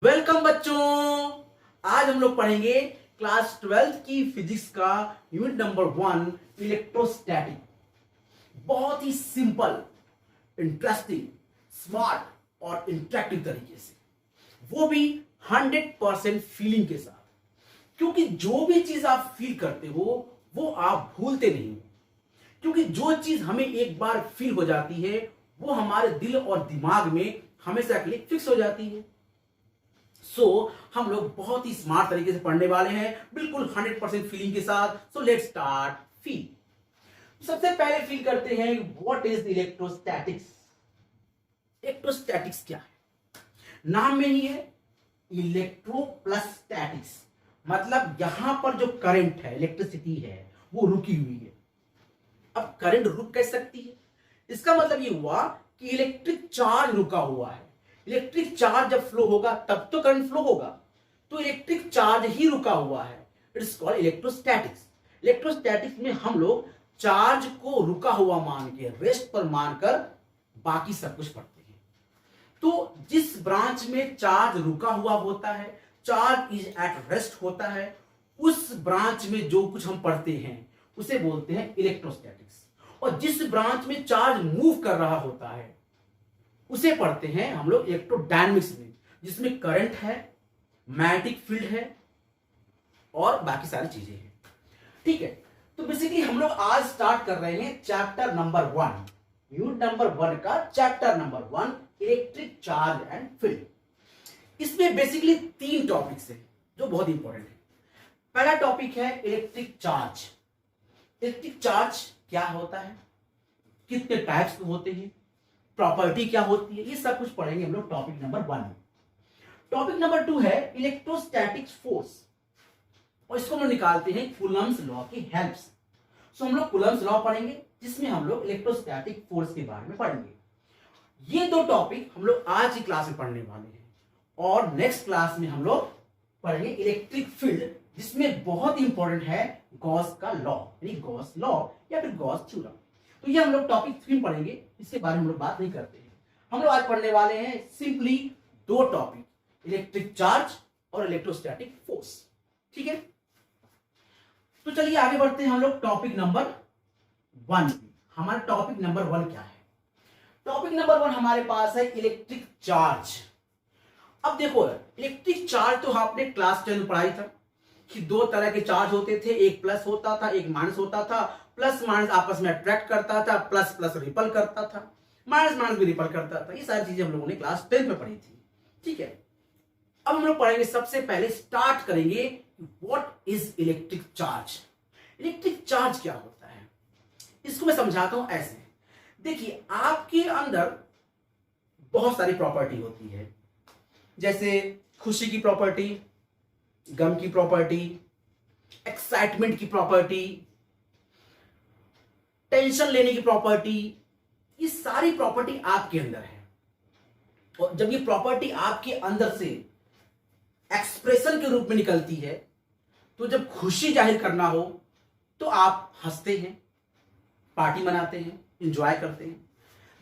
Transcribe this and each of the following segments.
Welcome बच्चों। आज हम लोग पढ़ेंगे क्लास 12th की फिजिक्स का यूनिट नंबर 1 इलेक्ट्रोस्टैटिक। बहुत ही सिंपल, इंटरेस्टिंग, स्मार्ट और इंटरेक्टिव तरीके से, वो भी 100% फीलिंग के साथ। क्योंकि जो भी चीज आप फील करते हो वो आप भूलते नहीं हो। क्योंकि जो चीज हमें एक बार फील हो जाती है वो हमारे दिल और दिमाग में हमेशा के लिए फिक्स हो जाती है। हम लोग बहुत ही स्मार्ट तरीके से पढ़ने वाले हैं, बिल्कुल 100% फीलिंग के साथ। So let's start feel. सबसे पहले फील करते हैं व्हाट इज इलेक्ट्रोस्टैटिक्स। इलेक्ट्रोस्टैटिक्स क्या है? नाम में ही है इलेक्ट्रो प्लस स्टैटिक्स। मतलब यहां पर जो करंट है, इलेक्ट्रिसिटी है, वो रुकी हुई है। अब करंट रुक कैसे सकती है? इसका मतलब ये हुआ कि इलेक्ट्रिक चार्ज रुका हुआ है। इलेक्ट्रिक चार्ज जब फ्लो होगा तब तो करंट फ्लो होगा। तो इलेक्ट्रिक चार्ज ही रुका हुआ है, इट्स कॉल्ड इलेक्ट्रोस्टैटिक्स। इलेक्ट्रोस्टैटिक्स में हम लोग चार्ज को रुका हुआ मान के, रेस्ट पर मानकर बाकी सब कुछ पढ़ते हैं। तो जिस ब्रांच में चार्ज रुका हुआ होता है, चार्ज इज एट रेस्ट होता है, उस ब्रांच में जो कुछ हम पढ़ते हैं उसे बोलते हैं इलेक्ट्रोस्टैटिक्स। और जिस ब्रांच में चार्ज मूव कर रहा होता है उसे पढ़ते हैं हम लोग इलेक्ट्रोडायनेमिक्स में, जिसमें करंट है, मैग्नेटिक फील्ड है और बाकी सारी चीजें हैं। ठीक है, तो बेसिकली हम लोग आज स्टार्ट कर रहे हैं चैप्टर नंबर 1, यूनिट नंबर 1 का chapter number 1 electric charge and field. इसमें बेसिकली 3 टॉपिक्स हैं जो बहुत इंपॉर्टेंट है। पहला टॉपिक है इलेक्ट्रिक चार्ज। इलेक्ट्रिक चार्ज क्या होता है, कितने टाइप्स के होते हैं, प्रॉपर्टी क्या होती है, ये सब कुछ पढ़ेंगे हम लोग टॉपिक नंबर 1 में। टॉपिक नंबर 2 है इलेक्ट्रोस्टैटिक फोर्स, और इसको हम लोग निकालते हैं कूलम्ब्स लॉ की हेल्प से। सो हम लोग कूलम्ब्स लॉ पढ़ेंगे, जिसमें हम लोग इलेक्ट्रोस्टैटिक फोर्स के बारे में पढ़ेंगे। ये 2 टॉपिक हम लोग आज की क्लास में पढ़ने वाले हैं। और नेक्स्ट क्लास में हम लोग पढ़ेंगे इलेक्ट्रिक फील्ड, जिसमें बहुत इंपॉर्टेंट है गॉस का लॉ, यानी गॉस लॉ या फिर गॉस थ्योरम। तो ये हम लोग टॉपिक 3 पढ़ेंगे, इसके बारे में हम लोग बात नहीं करते हैं। हम लोग आज पढ़ने वाले हैं सिंपली 2 टॉपिक, इलेक्ट्रिक चार्ज और इलेक्ट्रोस्टैटिक फोर्स। ठीक है, तो चलिए आगे बढ़ते हैं हम लोग टॉपिक नंबर 1। हमारा टॉपिक नंबर 1 क्या है? टॉपिक नंबर 1 हमारे पास है इलेक्ट्रिक चार्ज। अब देखो, इलेक्ट्रिक चार्ज तो आपने क्लास 10 में पढ़ाई था कि 2 तरह के चार्ज होते थे, एक प्लस होता था, एक माइनस होता था। प्लस माइनस आपस में अट्रैक्ट करता था, प्लस प्लस रिपल करता था, माइनस माइनस भी रिपल करता था। ये सारी चीजें हम लोगों ने क्लास 10 में पढ़ी थी। ठीक है, अब हम लोग पढ़ेंगे, सबसे पहले स्टार्ट करेंगे what is electric charge. Electric charge क्या होता है, इसको मैं समझाता हूं ऐसे। देखिए, आपके अंदर बहुत सारी प्रॉपर्टी होती है, जैसे खुशी की प्रॉपर्टी, गम की प्रॉपर्टी, एक्साइटमेंट की प्रॉपर्टी, टेंशन लेने की प्रॉपर्टी। ये सारी प्रॉपर्टी आपके अंदर है। और जब ये प्रॉपर्टी आपके अंदर से एक्सप्रेशन के रूप में निकलती है, तो जब खुशी जाहिर करना हो तो आप हंसते हैं, पार्टी मनाते हैं, एंजॉय करते हैं।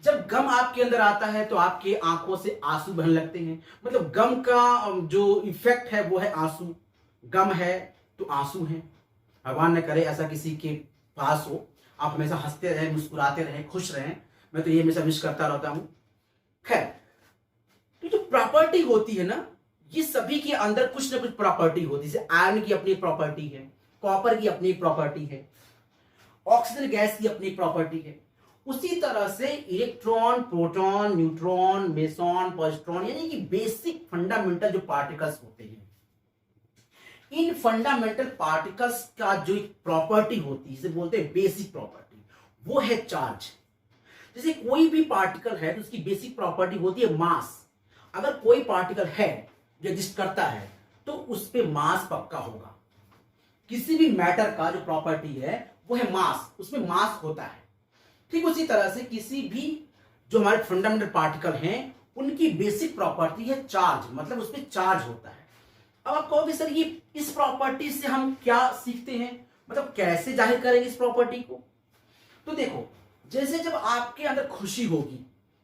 जब गम आपके अंदर आता है तो आपके आंखों से आंसू बहने लगते हैं। मतलब गम का जो इफेक्ट है वो है आंसू। गम है तो आंसू है। भगवान न करे ऐसा किसी के पास हो। आप हमेशा हंसते रहें, मुस्कुराते रहें, खुश रहें। मैं तो ये हमेशा विश करता रहता हूं। खैर, तो जो प्रॉपर्टी होती है ना, ये सभी के अंदर कुछ ना कुछ प्रॉपर्टी होती है। जैसे आयरन की अपनी प्रॉपर्टी है, कॉपर की अपनी प्रॉपर्टी है, ऑक्सीजन गैस की अपनी प्रॉपर्टी है। उसी तरह से electron, proton, neutron, meson, positron, यानी कि बेसिक फंडामेंटल जो पार्टिकल्स होते हैं, इन फंडामेंटल पार्टिकल्स का जो एक प्रॉपर्टी होती है, इसे बोलते हैं बेसिक प्रॉपर्टी, वो है चार्ज। जैसे कोई भी पार्टिकल है तो उसकी बेसिक प्रॉपर्टी होती है मास। अगर कोई पार्टिकल है जो एग्जिस्ट करता है तो उस पे मास पक्का होगा। किसी भी मैटर का जो प्रॉपर्टी है वो है मास, उसमें मास होता है। ठीक उसी तरह से किसी भी जो हमारे फंडामेंटल पार्टिकल हैं उनकी बेसिक प्रॉपर्टी है चार्ज, मतलब उसमें चार्ज होता है। अब आप कहोगे सर ये इस प्रॉपर्टी से हम क्या सीखते हैं, मतलब कैसे जाहिर करेंगे इस प्रॉपर्टी को? तो देखो, जैसे जब आपके अंदर खुशी होगी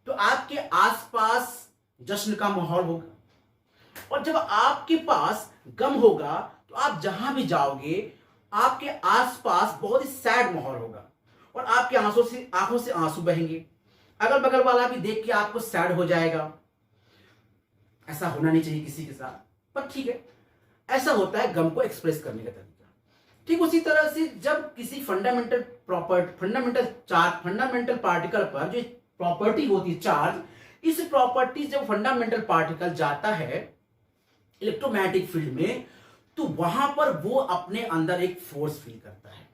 तो आपके आसपास जश्न का माहौल होगा। और जब आपके पास गम होगा तो आप जहां भी जाओगे आपके आसपास बहुत ही सैड माहौल होगा और आपके आंखों से आंसू बहेंगे। अगल बगल वाला भी देख के आपको सैड हो जाएगा। ऐसा होना नहीं चाहिए किसी के साथ, पर ठीक है, ऐसा होता है गम को एक्सप्रेस करने का तरीका। ठीक उसी तरह से जब किसी फंडामेंटल पार्टिकल पर जो प्रॉपर्टी होती है चार्ज, इस प्रॉपर्टी जब फंडामेंटल पार्टिकल जाता है इलेक्ट्रोमैग्नेटिक फील्ड में तो वहां पर वो अपने अंदर एक फोर्स फील करता है।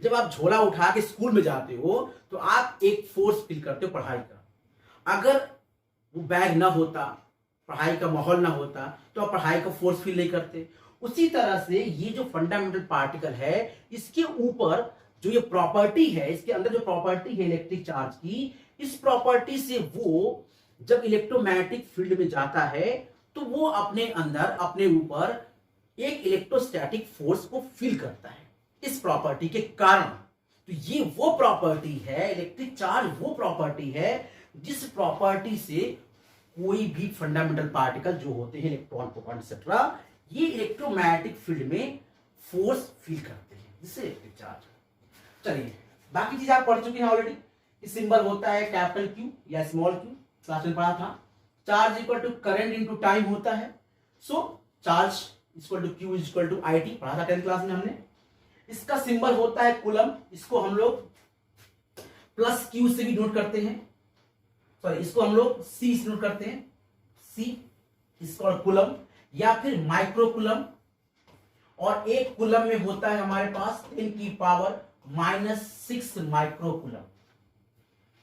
जब आप झोला उठा के स्कूल में जाते हो तो आप एक फोर्स फील करते हो पढ़ाई का। अगर वो बैग ना होता, पढ़ाई का माहौल ना होता तो आप पढ़ाई का फोर्स फील नहीं करते। उसी तरह से ये जो फंडामेंटल पार्टिकल है इसके ऊपर जो ये प्रॉपर्टी है, इसके अंदर जो प्रॉपर्टी है इलेक्ट्रिक चार्ज की, इस प्रॉपर्टी से वो जब इलेक्ट्रोमैग्नेटिक फील्ड में जाता है तो वो अपने अंदर अपने ऊपर एक इलेक्ट्रोस्टैटिक फोर्स को फील करता है इस प्रॉपर्टी के कारण। तो ये वो प्रॉपर्टी है, इलेक्ट्रिक चार्ज वो प्रॉपर्टी है जिस प्रॉपर्टी से कोई भी फंडामेंटल पार्टिकल जो होते हैं इलेक्ट्रॉन, प्रोटॉन एक्सेट्रा, ये इलेक्ट्रोमैग्नेटिक फील्ड में फोर्स फील करते हैं, जिससे इलेक्ट्रिक चार्ज। चलिए बाकी चीज आप पढ़ चुके हैं ऑलरेडी। इस सिंबल होता है कैपिटल क्यू या स्मॉल क्यू, क्लास में पढ़ा था। Charge equal to current into time होता है। So charge equal to Q equal to I T, पढ़ा था 10th क्लास में हमने। इसका सिंबल होता है कूलम, इसको हम लोग प्लस क्यू से भी नोट करते हैं, सॉरी इसको हम लोग सी से नोट करते हैं, सी इसको कूलम या फिर माइक्रो कूलम। और एक कूलम में होता है हमारे पास 10⁻⁻⁶ माइक्रो कूलम।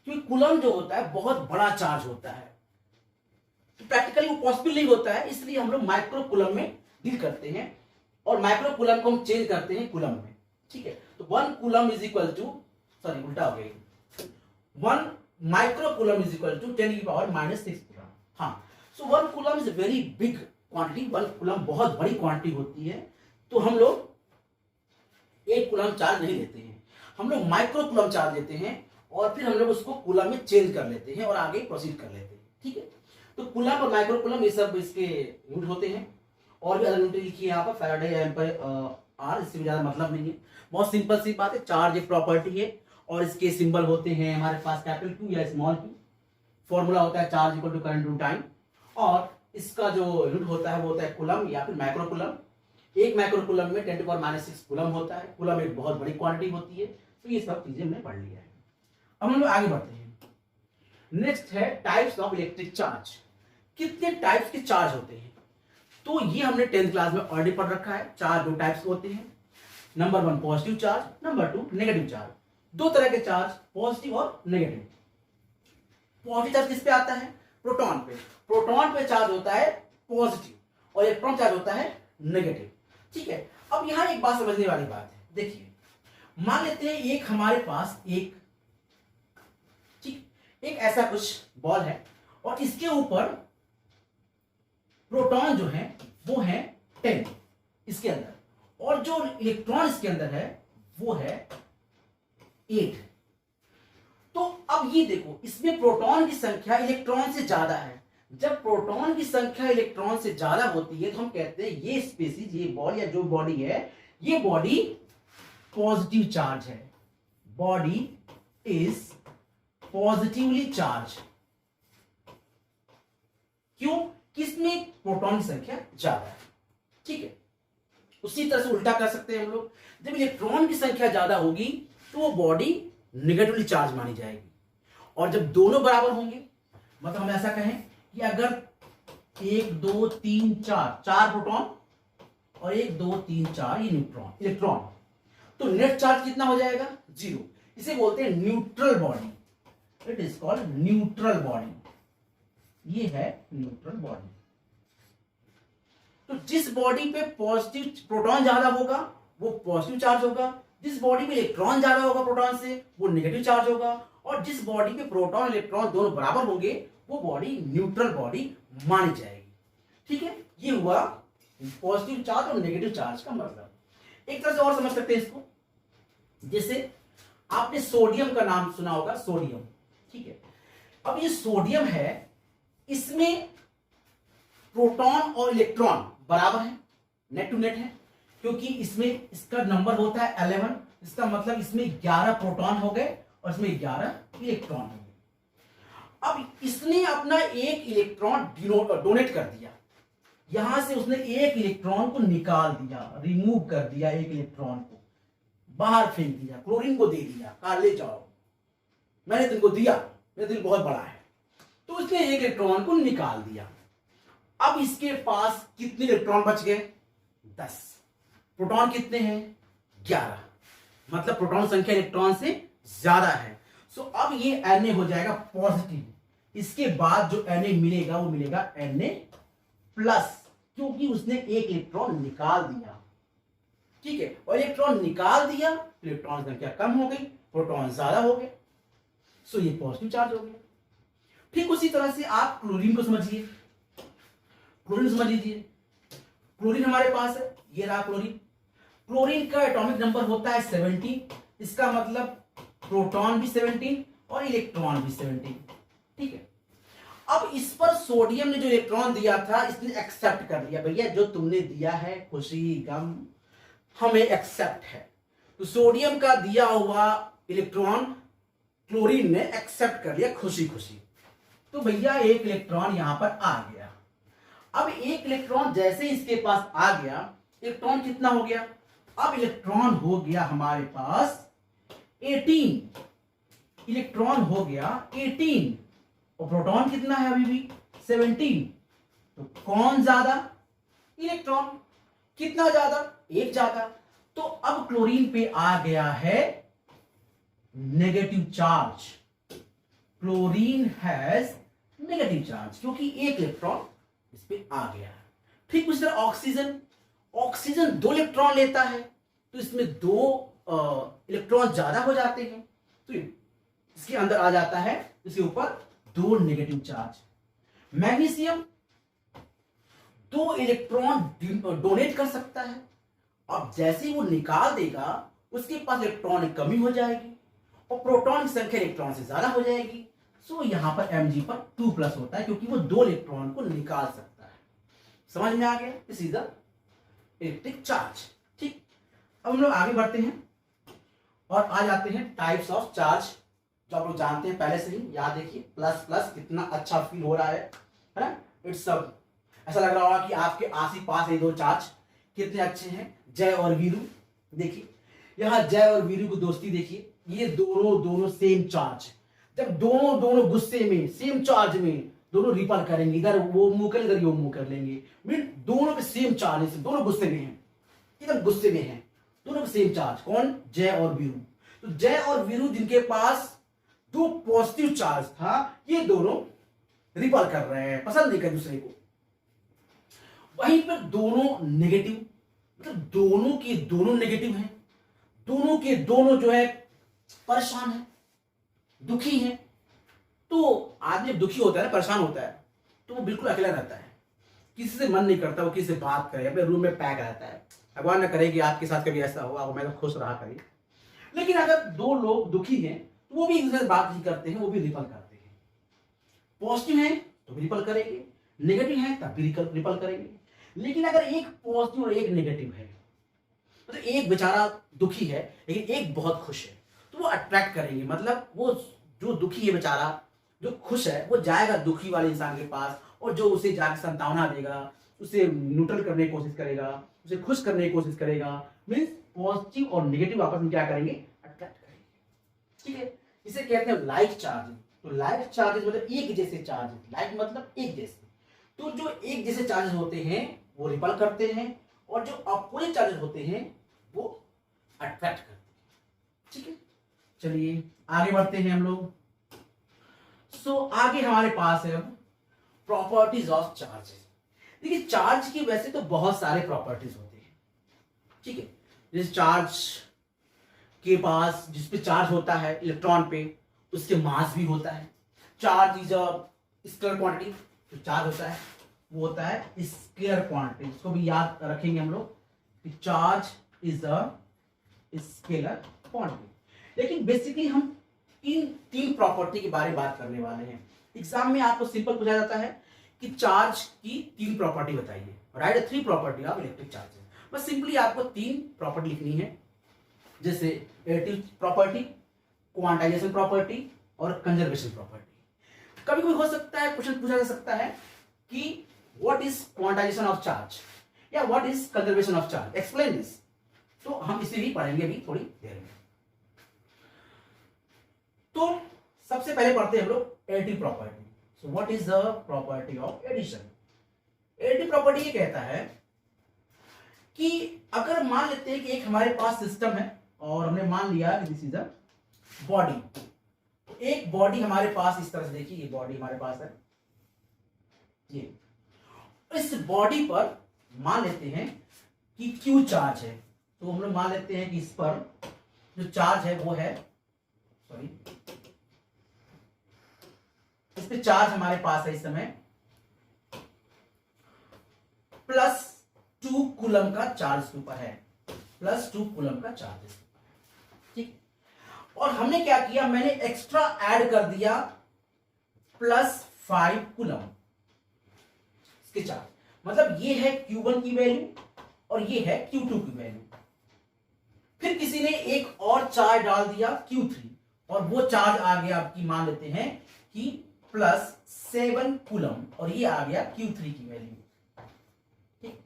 क्योंकि कूलम जो होता है बहुत बड़ा चार्ज होता है, तो प्रैक्टिकली वो पॉसिबल नहीं होता है, इसलिए हम लोग माइक्रो कूलम में डील करते हैं और माइक्रो कूलम को हम चेंज करते हैं कूलम में। ठीक है, तो 1 coulomb is equal to, sorry उल्टा हो गया, 1 micro coulomb is equal to 10⁻⁻⁶ coulomb. हाँ, so 1 coulomb is very big quantity, 1 coulomb बहुत बड़ी क्वांटिटी होती है। तो हम लोग 1 कूलम चार्ज नहीं लेते हैं, हम लोग माइक्रो कूलम चार्ज लेते हैं और फिर हम लोग उसको कूलम में चेंज कर लेते हैं और आगे प्रोसीड कर लेते हैं। ठीक है, तो कूलम और माइक्रो कूलम ये सब इसके यूनिट होते हैं। और भी अलग यूनिट लिखी है यहाँ पर, फैराडे, एम्पर, आर, इससे भी ज्यादा मतलब नहीं है, बहुत सिंपल सी बात है। चार्ज एक प्रॉपर्टी है और इसके सिंबल होते हैं हमारे पास कैपिटल क्यू या स्मॉल क्यू। फॉर्मूला होता है charge equal to current to time, और इसका जो यूनिट होता है वो होता है कूलम या फिर माइक्रो कूलम। एक माइक्रो कूलम में 10⁻⁻⁶ कूलम होता है। कूलम एक बहुत बड़ी क्वांटिटी होती है। तो ये सब चीजें हमने पढ़ लिया है। अब हम लोग आगे बढ़ते हैं। नेक्स्ट है टाइप्स ऑफ इलेक्ट्रिक चार्ज। कितने टाइप्स के चार्ज होते हैं? तो ये हमने 10th क्लास में ऑलरेडी पढ़ रखा है। चार्ज 2 टाइप्स होते हैं, number 1 positive charge, number 2 negative charge. 2 तरह के चार्ज, पॉजिटिव और नेगेटिव। पॉजिटिव चार्ज किस पे आता है? प्रोटॉन पे। प्रोटॉन पे चार्ज होता है पॉजिटिव और इलेक्ट्रॉन चार्ज होता है नेगेटिव। ठीक है, अब यहां एक बात समझने वाली बात है। देखिए, मान लेते हैं एक हमारे पास एक ऐसा कुछ बॉल है और इसके ऊपर प्रोटॉन जो है वो है 10 इसके अंदर, और जो इलेक्ट्रॉन इसके अंदर है वो है 8। तो अब ये देखो, इसमें प्रोटॉन की संख्या इलेक्ट्रॉन से ज्यादा है। जब प्रोटॉन की संख्या इलेक्ट्रॉन से ज्यादा होती है तो हम कहते हैं ये स्पीसीज, ये बॉल या जो बॉडी है, ये बॉडी पॉजिटिव चार्ज है। Body is positively charge. क्यों? किसमें प्रोटॉन की संख्या ज्यादा है। ठीक है, उसी तरह से उल्टा कर सकते हैं हम लोग। जब इलेक्ट्रॉन की संख्या ज्यादा होगी तो वो बॉडी नेगेटिवली चार्ज मानी जाएगी, और जब दोनों बराबर होंगे, मतलब हम ऐसा कहें कि अगर 1 2 3 4 प्रोटॉन और 1 2 3 4 ये इलेक्ट्रॉन, तो नेट चार्ज कितना हो जाएगा? 0। इसे बोलते हैं neutral body. It is called neutral body. ये है न्यूट्रल बॉडी। तो जिस बॉडी पे पॉजिटिव प्रोटॉन ज्यादा होगा वो पॉजिटिव चार्ज होगा, जिस बॉडी में इलेक्ट्रॉन ज्यादा होगा प्रोटॉन से वो नेगेटिव चार्ज होगा, और जिस बॉडी में प्रोटॉन इलेक्ट्रॉन दोनों बराबर होंगे वो बॉडी न्यूट्रल बॉडी मानी जाएगी। ठीक है, ये हुआ पॉजिटिव चार्ज और नेगेटिव चार्ज का मतलब। एक तरह से और समझ सकते हैं इसको, जैसे आपने सोडियम का नाम सुना होगा, सोडियम। ठीक है, अब ये सोडियम है, इसमें प्रोटॉन और इलेक्ट्रॉन बराबर है, नेट टू नेट है, क्योंकि इसमें इसका नंबर होता है 11, इसका मतलब इसमें 11 प्रोटॉन हो गए और इसमें 11 इलेक्ट्रॉन हो गए। अब इसने अपना एक इलेक्ट्रॉन डोनेट कर दिया, यहां से उसने एक इलेक्ट्रॉन को निकाल दिया, रिमूव कर दिया, एक इलेक्ट्रॉन को बाहर फेंक दिया, क्लोरीन को दे दिया, कहा ले जाओ, मैंने तुमको दिया, मेरा दिल बहुत बड़ा है, तो उसने एक इलेक्ट्रॉन को निकाल दिया। अब इसके पास कितने इलेक्ट्रॉन बच गए? 10। प्रोटॉन कितने हैं? 11, मतलब प्रोटॉन संख्या इलेक्ट्रॉन से ज्यादा है। सो अब ये Na हो जाएगा पॉजिटिव, इसके बाद जो Na मिलेगा वो मिलेगा Na प्लस, क्योंकि उसने एक इलेक्ट्रॉन निकाल दिया, ठीक है, और इलेक्ट्रॉन निकाल दिया, इलेक्ट्रॉन संख्या कम हो गई, प्रोटॉन ज्यादा हो गए, सो ये पॉजिटिव चार्ज हो गया। ठीक उसी तरह से आप क्लोरीन को समझिए, क्लोरीन समझ लीजिए, क्लोरीन हमारे पास है, ये रहा क्लोरीन। क्लोरीन का एटॉमिक नंबर होता है 17, इसका मतलब प्रोटॉन भी 17 और इलेक्ट्रॉन भी 17, ठीक है। अब इस पर सोडियम ने जो इलेक्ट्रॉन दिया था, इसने एक्सेप्ट कर लिया, भैया जो तुमने दिया है खुशी गम हमें एक्सेप्ट है, तो सोडियम का दिया हुआ इलेक्ट्रॉन क्लोरीन ने एक्सेप्ट कर लिया खुशी खुशी, तो भैया एक इलेक्ट्रॉन यहां पर आ गया। अब एक इलेक्ट्रॉन जैसे इसके पास आ गया, इलेक्ट्रॉन कितना हो गया? अब इलेक्ट्रॉन हो गया हमारे पास 18, इलेक्ट्रॉन हो गया 18 और प्रोटॉन कितना है अभी भी 17, तो कौन ज्यादा? इलेक्ट्रॉन। कितना ज्यादा? एक ज्यादा। तो अब क्लोरीन पे आ गया है negative charge, chlorine has negative charge, क्योंकि एक इलेक्ट्रॉन इस पे आ गया है। ठीक उसी तरह ऑक्सीजन, ऑक्सीजन 2 इलेक्ट्रॉन लेता है, तो इसमें 2 इलेक्ट्रॉन ज्यादा हो जाते हैं, तो इसके अंदर आ जाता है, इसके ऊपर 2 negative charge. Magnesium 2 electron donate कर सकता है, अब जैसे वो निकाल देगा उसके पास इलेक्ट्रॉन की कमी हो जाएगी और प्रोटॉन की संख्या इलेक्ट्रॉन से ज्यादा हो जाएगी, सो यहां पर Mg पर 2+ होता है, क्योंकि वो 2 इलेक्ट्रॉन को निकाल सकता है। समझ में आ गया? This is the electric charge. ठीक, अब हम लोग आगे बढ़ते हैं और आ जाते हैं टाइप्स ऑफ चार्ज, जो आप लोग जानते हैं पहले से ही। याद देखिए, प्लस प्लस कितना अच्छा फील हो रहा है ना? इट्स सब ऐसा लग रहा होगा कि आपके आस ही पास ये 2 चार्ज कितने अच्छे हैं, जय और वीरू। देखिए यहां जय और वीरू की दोस्ती देखिए, ये दोनों सेम चार्ज, जब दोनों गुस्से में सेम चार्ज में दोनों रिपल करेंगे, इधर वो मुंह कर इधर वो मुंह कर लेंगे, मीन दोनों पे सेम चार्ज है, दोनों गुस्से में हैं, एकदम गुस्से में हैं, दोनों पे सेम चार्ज। कौन? जय और वीरू। तो जय और वीरू जिनके पास 2 पॉजिटिव चार्ज था, ये दोनों रिपल कर रहे हैं, पसंद नहीं कर दूसरे को। वहीं पर दोनों नेगेटिव, मतलब दोनों के दोनों नेगेटिव हैं, दोनों के दोनों जो है परेशान है, दुखी है। तो आदमी दुखी होता है, परेशान होता है, तो वो बिल्कुल अकेला रहता है, किसी से मन नहीं करता वो किसी से बात करे, अपने रूम में पैक रहता है। भगवान न करे कि आपके साथ कभी ऐसा हुआ, मैं तो खुश रहा करी। लेकिन अगर 2 लोग दुखी हैं तो वो भी एक दूसरे से बात नहीं करते हैं, वो भी रिपल करते हैं। पॉजिटिव है तो भी रिपल करेंगे, नेगेटिव है तब भी रिपल करेंगे। लेकिन अगर एक पॉजिटिव और एक नेगेटिव है, मतलब एक बेचारा दुखी है लेकिन एक बहुत खुश है, तो वो अट्रैक्ट करेंगे। मतलब वो जो दुखी है बेचारा, जो खुश है, वो जाएगा दुखी वाले इंसान के पास और जो उसे जाकर सांत्वना देगा, उसे न्यूट्रल करने की कोशिश करेगा, उसे खुश करने की कोशिश करेगा। मीन्स पॉजिटिव और नेगेटिव आपस में क्या करेंगे? अट्रैक्ट करेंगे। ठीक है, इसे कहते हैं लाइक चार्ज। तो लाइक चार्जेस मतलब एक जैसे चार्ज, लाइक मतलब एक जैसे। तो जो एक जैसे चार्जेस होते हैं वो रिपल करते हैं और जो अपोजिट चार्जेस होते हैं वो अट्रैक्ट करते हैं। ठीक है, चलिए आगे बढ़ते हैं हम लोग। सो आगे हमारे पास है अब प्रॉपर्टीज ऑफ चार्जेस। देखिए चार्ज की वैसे तो बहुत सारे प्रॉपर्टीज होते हैं, ठीक है। जैसे चार्ज के पास जिस पे चार्ज होता है इलेक्ट्रॉन पे, उसके मास भी होता है। Charge is a scalar quantity, जो चार्ज होता है वो होता है स्केलर क्वांटिटी। इसको भी याद रखेंगे हम लोग कि charge is a scalar quantity. लेकिन बेसिकली हम इन 3 प्रॉपर्टी के बारे में बात करने वाले हैं। एग्जाम में आपको सिंपल पूछा जाता है कि चार्ज की 3 प्रॉपर्टी बताइए, right, 3 property of electric charges. बस सिंपली आपको 3 प्रॉपर्टी लिखनी है, जैसे एडिटिव प्रॉपर्टी, क्वांटाइजेशन प्रॉपर्टी और कंजर्वेशन प्रॉपर्टी। कभी कभी हो सकता है क्वेश्चन पूछा जा सकता है कि what is quantization of charge या what is conservation of charge, explain this. तो हम इसे भी पढ़ेंगे अभी थोड़ी देर में। तो सबसे पहले पढ़ते हैं हम लोग additive property. So what is the property of addition. Additive property ये कहता है कि अगर मान लेते हैं कि एक हमारे पास सिस्टम है और हमने मान लिया कि दिस इज अ बॉडी, तो एक बॉडी हमारे पास इस तरह से, देखिए ये बॉडी हमारे पास है, ये इस बॉडी पर मान लेते हैं कि क्यू चार्ज है। तो हम लोग मान लेते हैं कि इस पर जो चार्ज है वो है, सॉरी, इस पे चार्ज हमारे पास है इस समय +2 कूलम का चार्ज के ऊपर है, +2 कूलम का चार्ज, ठीक। और हमने क्या किया, मैंने एक्स्ट्रा ऐड कर दिया +5 कूलम इसके चार्ज, मतलब ये है Q1 की वैल्यू और ये है Q2 की वैल्यू। फिर किसी ने एक और चार्ज डाल दिया Q3 और वो चार्ज आ गया आपकी, मान लेते हैं कि +7 कूलम और ये आ गया Q3 की वैल्यू, ठीक।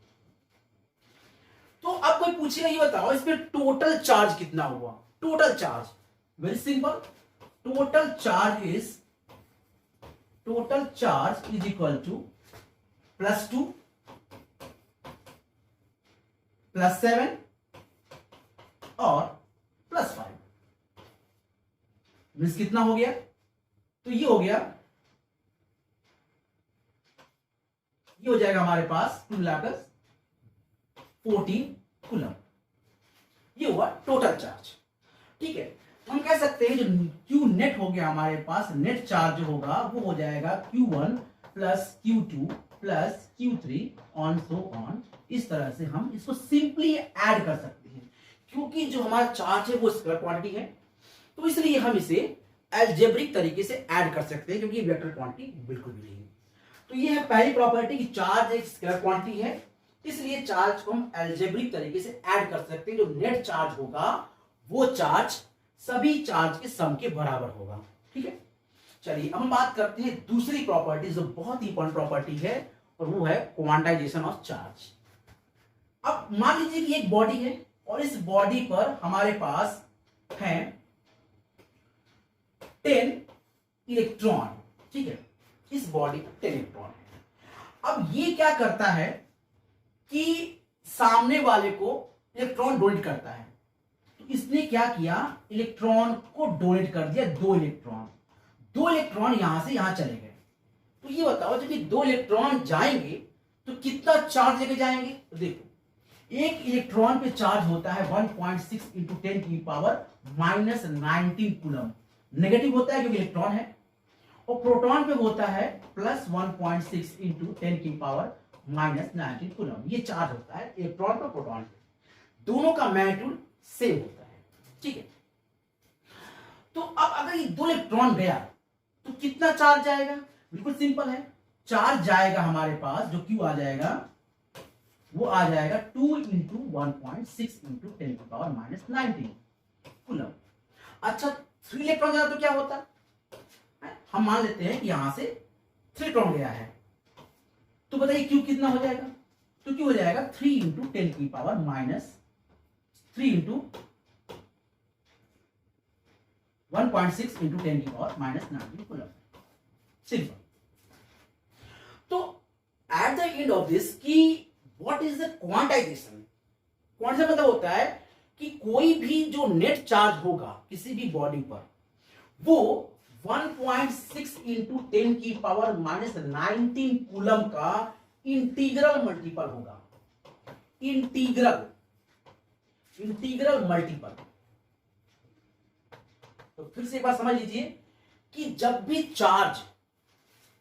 तो अब कोई पूछेगा ये बताओ इस पे टोटल चार्ज कितना हुआ। Total charge very simple, total charge is equal to +2 +7 और +5, मीन्स कितना हो गया, तो ये हो गया, ये हो जाएगा हमारे पास कुल मिलाकर 14 कूलम। ये हुआ टोटल चार्ज, ठीक है। तो हम कह सकते हैं जो Q नेट हो गया हमारे पास, नेट चार्ज जो होगा वो हो जाएगा Q1 + Q2 + Q3 on so on. इस तरह से हम इसको सिंपली ऐड कर सकते हैं, क्योंकि जो हमारा चार्ज है वो स्केलर क्वांटिटी है, तो इसलिए हम इसे अलजेब्रिक तरीके से ऐड कर सकते हैं, क्योंकि वेक्टर क्वांटिटी बिल्कुल भी नहीं है। तो ये है पहली प्रॉपर्टी कि चार्ज एक स्केलर क्वांटिटी है, इसलिए चार्ज को हम अलजेब्रिक तरीके से ऐड कर सकते हैं। जो नेट चार्ज होगा वो चार्ज सभी चार्ज के सम के बराबर होगा, ठीक है। चलिए अब हम बात करते हैं दूसरी प्रॉपर्टी जो बहुत ही इंपॉर्टेंट प्रॉपर्टी है, और वो है क्वांटाइजेशन ऑफ चार्ज। अब मान लीजिए कि एक बॉडी है और इस बॉडी पर हमारे पास है 10 इलेक्ट्रॉन, ठीक है। इस बॉडी पर 10 इलेक्ट्रॉन है। अब ये क्या करता है कि सामने वाले को इलेक्ट्रॉन डोनेट करता है, तो इसने क्या किया, इलेक्ट्रॉन को डोनेट कर दिया, 2 इलेक्ट्रॉन। 2 इलेक्ट्रॉन यहां से यहां चले गए। तो ये बताओ जब ये 2 इलेक्ट्रॉन जाएंगे तो कितना चार्ज लेके जाएंगे। तो देखो एक इलेक्ट्रॉन पे चार्ज होता है 1.6 × 10⁻⁻19 कूलम, नेगेटिव होता है क्योंकि इलेक्ट्रॉन है, और प्रोटॉन पे होता है +1.6 × 10⁻⁻19 कूलम। ये चार्ज होता है इलेक्ट्रॉन पर प्रोटॉन पे, दोनों का मैग्नीट्यूड सेम होता है, ठीक है। तो अब अगर ये 2 इलेक्ट्रॉन गया तो कितना चार्ज जाएगा, बिल्कुल सिंपल है, चार्ज जाएगा हमारे पास जो Q आ जाएगा वो आ जाएगा 2 × 1.6 × 10⁻⁻19 कूलम। अच्छा 3 इलेक्ट्रॉन जाता तो क्या होता है? हम मान लेते हैं कि यहां से 3 इलेक्ट्रॉन गया है, तो बताइए Q कितना हो जाएगा। तो Q हो जाएगा 3 × 1.6 × 10⁻⁻19 कूलम, सिंपल। तो at the end of this की what is the quantization. Quantization मतलब होता है कि कोई भी जो नेट चार्ज होगा किसी भी बॉडी पर वो 1.6 × 10⁻⁻19 कूलम का इंटीग्रल मल्टीपल होगा, इंटीग्रल मल्टीपल। तो फिर से एक बार समझ लीजिए कि जब भी चार्ज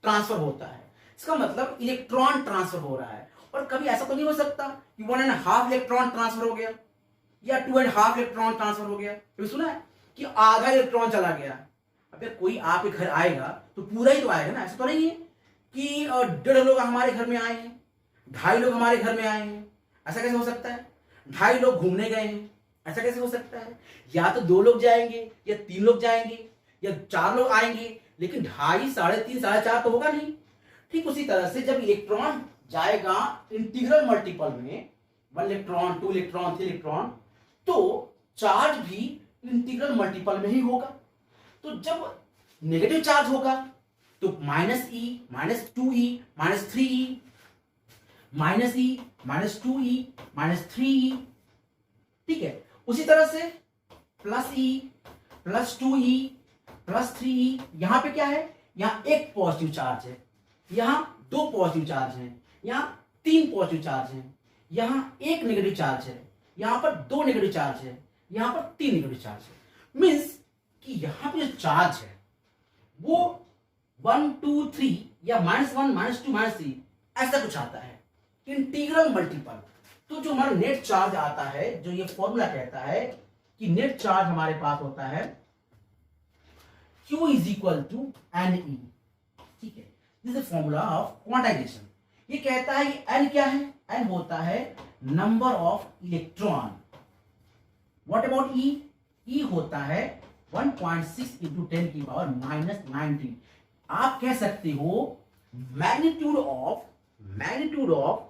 ट्रांसफर होता है इसका मतलब इलेक्ट्रॉन ट्रांसफर हो रहा है, और कभी ऐसा तो नहीं हो सकता कि 1.5 इलेक्ट्रॉन ट्रांसफर हो गया या 2.5 इलेक्ट्रॉन ट्रांसफर हो गया। कभी सुना है कि आधा इलेक्ट्रॉन चला गया। अगर कोई आपके घर आएगा तो पूरा ही तो आएगा ना, ऐसा तो नहीं है कि 1.5 लोग हमारे घर में आए हैं, 2.5 लोग हमारे घर में आए हैं, ऐसा कैसे हो सकता है? 2.5 लोग घूमने गए हैं, ऐसा कैसे हो सकता है? या तो 2 लोग जाएंगे, या 3 लोग जाएंगे, या 4 लोग आएंगे, लेकिन 2.5, 3.5, 4.5 तो होगा नहीं। ठीक उसी तरह से जब इलेक्ट्रॉन जाएगा इंटीग्रल मल्टीपल में, 1 इलेक्ट्रॉन, 2 इलेक्ट्रॉन, 3 इलेक्ट्रॉन, तो चार्ज भी इंटीग्रल मल्टीपल में ही होगा। तो जब नेगेटिव चार्ज होगा तो -e, -2e, -3e, -e, -2e, -3e, ठीक है। उसी तरह से +e, +2e, +3e, यहां पे क्या है? यहां एक पॉजिटिव चार्ज है, यहां 2 पॉजिटिव चार्ज हैं, यहां 3 पॉजिटिव चार्ज हैं, यहां एक नेगेटिव चार्ज है, यहां पर 2 नेगेटिव चार्ज है, यहां पर 3 नेगेटिव चार्ज है। मीन्स कि यहां पे जो चार्ज है वो 1, 2, 3 या -1, -2, -3 ऐसा कुछ आता है इंटीग्रल मल्टीपल। तो जो हमारा नेट चार्ज आता है, जो ये फॉर्मूला कहता है कि नेट चार्ज हमारे पास होता है Q is equal to NE, ठीक है। This is formula of quantisation. ये कहता है कि N क्या है? N होता है number of electron. What about E? E होता है 1.6 इंटू 10 की पावर -19। आप कह सकते हो magnitude of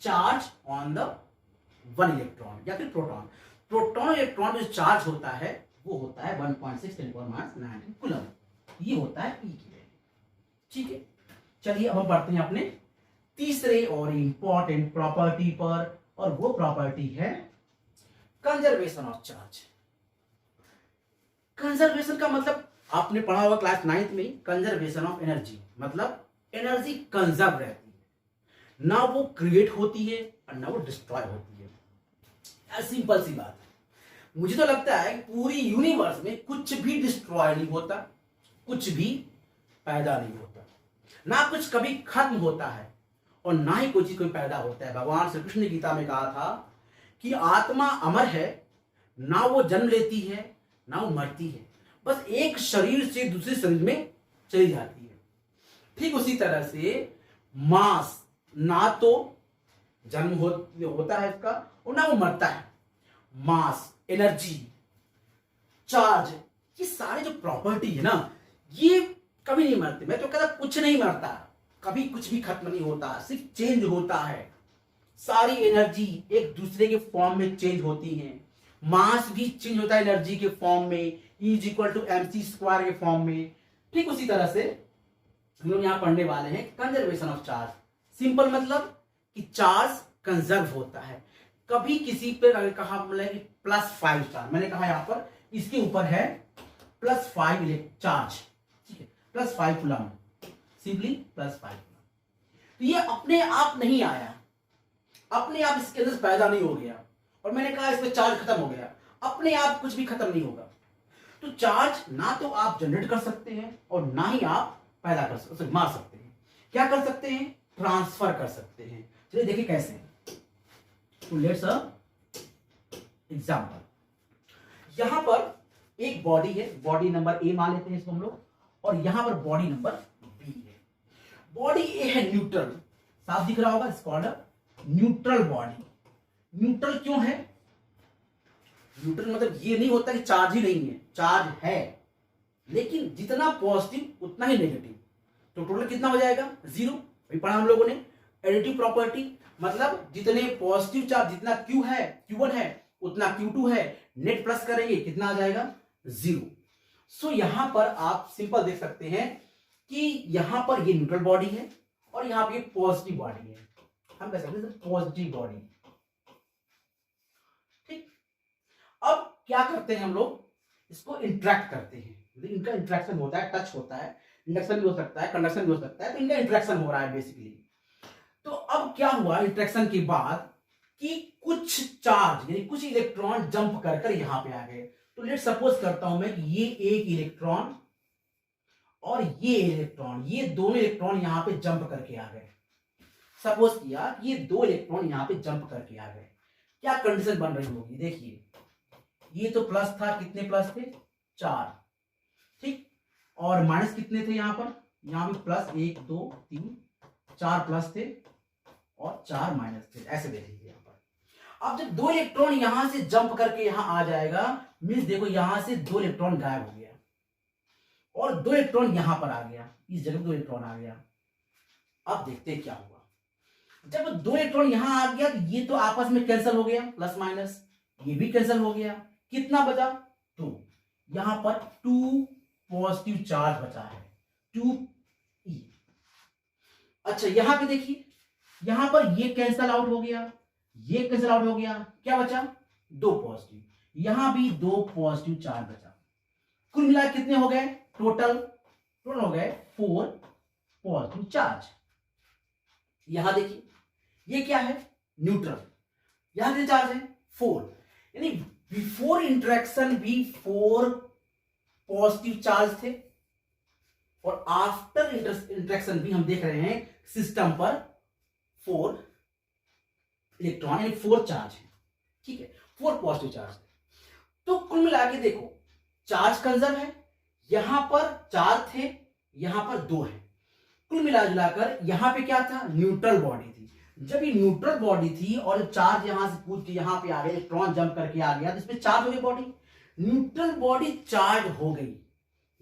charge on the 1 electron या फिर प्रोटॉन। प्रोटॉन इलेक्ट्रॉन जो चार्ज होता है वो होता है 1.6 10 -19 कूलम। ये होता है E की वैल्यू, ठीक है। चलिए अब हम बढ़ते हैं अपने तीसरे और इंपॉर्टेंट प्रॉपर्टी पर, और वो प्रॉपर्टी है कंजर्वेशन ऑफ चार्ज। कंजर्वेशन का मतलब आपने पढ़ा होगा क्लास 9th में, कंजर्वेशन ऑफ एनर्जी मतलब एनर्जी कंजर्व रहती है, ना वो क्रिएट होती है और ना वो डिस्ट्रॉय होती है। सिंपल सी बात है। मुझे तो लगता है कि पूरी यूनिवर्स में कुछ भी डिस्ट्रॉय नहीं होता, कुछ भी पैदा नहीं होता, ना कुछ कभी खत्म होता है और ना ही कोई चीज कोई पैदा होता है। भगवान श्री कृष्ण ने गीता में कहा था कि आत्मा अमर है, ना वो जन्म लेती है ना वो मरती है, बस एक शरीर से दूसरे शरीर में चली जाती है। ठीक उसी तरह से मास ना तो जन्म होता है इसका और ना वो मरता है। मास, एनर्जी, चार्ज, ये सारे जो प्रॉपर्टी है ना, ये कभी नहीं मरते। मैं तो कहता कुछ नहीं मरता, कभी कुछ भी खत्म नहीं होता, सिर्फ चेंज होता है। सारी एनर्जी एक दूसरे के फॉर्म में चेंज होती है, मास भी चेंज होता है एनर्जी के फॉर्म में, E = mc² के फॉर्म में। ठीक उसी तरह से हम लोग यहां पढ़ने वाले हैं कंजर्वेशन ऑफ चार्ज। सिंपल मतलब कि चार्ज कंजर्व होता है। कभी किसी पर अगर कहा मतलब +5 चार्ज, मैंने कहा यहां पर इसके ऊपर है +5 चार्ज, ठीक है, +5 कूलम, सिंपली +5 कूलम। तो ये अपने आप नहीं आया, अपने आप इसके अंदर पैदा नहीं हो गया और मैंने कहा इसमें चार्ज खत्म हो गया, अपने आप कुछ भी खत्म नहीं होगा। तो चार्ज ना तो आप जनरेट कर सकते हैं और ना ही आप पैदा कर सकते, मार सकते हैं। क्या कर सकते हैं? ट्रांसफर कर सकते हैं। चलिए देखिए कैसे। तो लेट्स अ एग्जांपल। यहां पर एक बॉडी है, बॉडी नंबर A मान लेते हैं इसको हम लोग, और यहां पर बॉडी नंबर B है। बॉडी A है न्यूट्रल, साफ दिख रहा होगा, it's called a neutral body. Neutral क्यों है? न्यूट्रल मतलब ये नहीं होता कि चार्ज ही नहीं है, चार्ज है, लेकिन जितना पॉजिटिव उतना ही नेगेटिव। तो टोटल कितना हो जाएगा? 0। अभी पढ़ा हम लोगों ने एडिटिव प्रॉपर्टी, मतलब जितने पॉजिटिव चार्ज, जितना Q है, Q1 है, उतना Q2 है, नेट प्लस करेंगे कितना आ जाएगा? 0। सो यहां पर आप सिंपल देख सकते हैं कि यहां पर ये न्यूट्रल बॉडी है और यहां पर ये पॉजिटिव बॉडी है। हम कह सकते हैं पॉजिटिव बॉडी। ठीक, अब क्या करते हैं हम लोग? इसको इंटरेक्ट करते हैं, इनका इंटरेक्शन होता है, टच होता है, इंडक्शन भी हो सकता है, कंडक्शन भी हो सकता है, तो इनका इंटरेक्शन हो रहा है बेसिकली। तो अब क्या हुआ इंटरेक्शन के बाद कि कुछ चार्ज यानी कुछ इलेक्ट्रॉन जंप कर कर यहां पे आ गए। तो लेट सपोज करता हूं मैं कि ये एक इलेक्ट्रॉन और ये इलेक्ट्रॉन, ये दोनों इलेक्ट्रॉन यहां पे जंप करके आ गए। सपोज किया कि ये 2 इलेक्ट्रॉन यहां पे जंप करके आ गए, क्या कंडीशन बन रही होगी? देखिए, ये तो प्लस था, कितने प्लस थे? 4, ठीक, और माइनस कितने थे यहां पर? यहां भी प्लस 1 2 3 4 प्लस थे और 4 माइनस थे, ऐसे दे दीजिए यहां पर। अब जब 2 इलेक्ट्रॉन यहां से जंप करके यहां आ जाएगा, मीन्स देखो यहां से 2 इलेक्ट्रॉन गायब हो गया और 2 इलेक्ट्रॉन यहां पर आ गया, इस जगह 2 इलेक्ट्रॉन आ गया। अब देखते हैं क्या हुआ। जब 2 इलेक्ट्रॉन यहां आ गया तो ये तो आपस में कैंसिल हो गया, प्लस माइनस ये भी कैंसिल हो गया, कितना बचा 2। यहां पर 2 पॉजिटिव चार्ज बचा है, 2e। अच्छा यहां पे देखिए, यहां पर ये कैंसिल आउट हो गया, ये कैंसिल आउट हो गया, क्या बचा 2 पॉजिटिव, यहां भी 2 पॉजिटिव चार्ज बचा। कुल मिला कितने हो गए टोटल हो गए 4 पॉजिटिव चार्ज। यहां देखिए ये क्या है न्यूट्रल, यहां कितने चार्ज है 4, यानी बिफोर इंटरेक्शन भी 4 पॉजिटिव चार्ज थे और आफ्टर इंटरेक्शन भी हम देख रहे हैं सिस्टम पर 4 इलेक्ट्रॉन यानी 4 चार्ज है, ठीक है 4 पॉजिटिव चार्ज। तो कुल मिला के देखो चार्ज कंजर्व है, यहां पर 4 थे यहां पर 2 है, कुल मिला जुलाकर यहां पे क्या था न्यूट्रल बॉडी थी। जब ये न्यूट्रल बॉडी थी और चार्ज यहां से कूद के यहां पे आ गया, इलेक्ट्रॉन जंप करके आ गया तो इसमें चार्ज हो गई बॉडी, न्यूट्रल बॉडी चार्ज हो गई,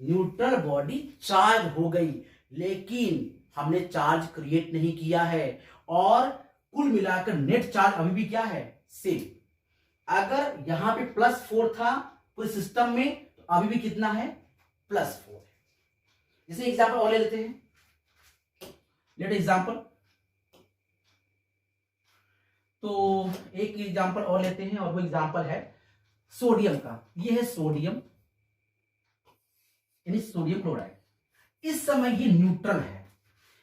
न्यूट्रल बॉडी चार्ज हो गई, लेकिन हमने चार्ज क्रिएट नहीं किया है और कुल मिलाकर नेट चार्ज अभी भी क्या है सेम। अगर यहां पे +4 था पूरे सिस्टम में तो अभी भी कितना है +4 है। जैसे एग्जांपल और ले लेते हैं, लेट एग्जांपल, तो एक एग्जांपल और लेते हैं और वो एग्जांपल है सोडियम का। ये है सोडियम यानी सोडियम क्लोराइड, इस समय ये न्यूट्रल है,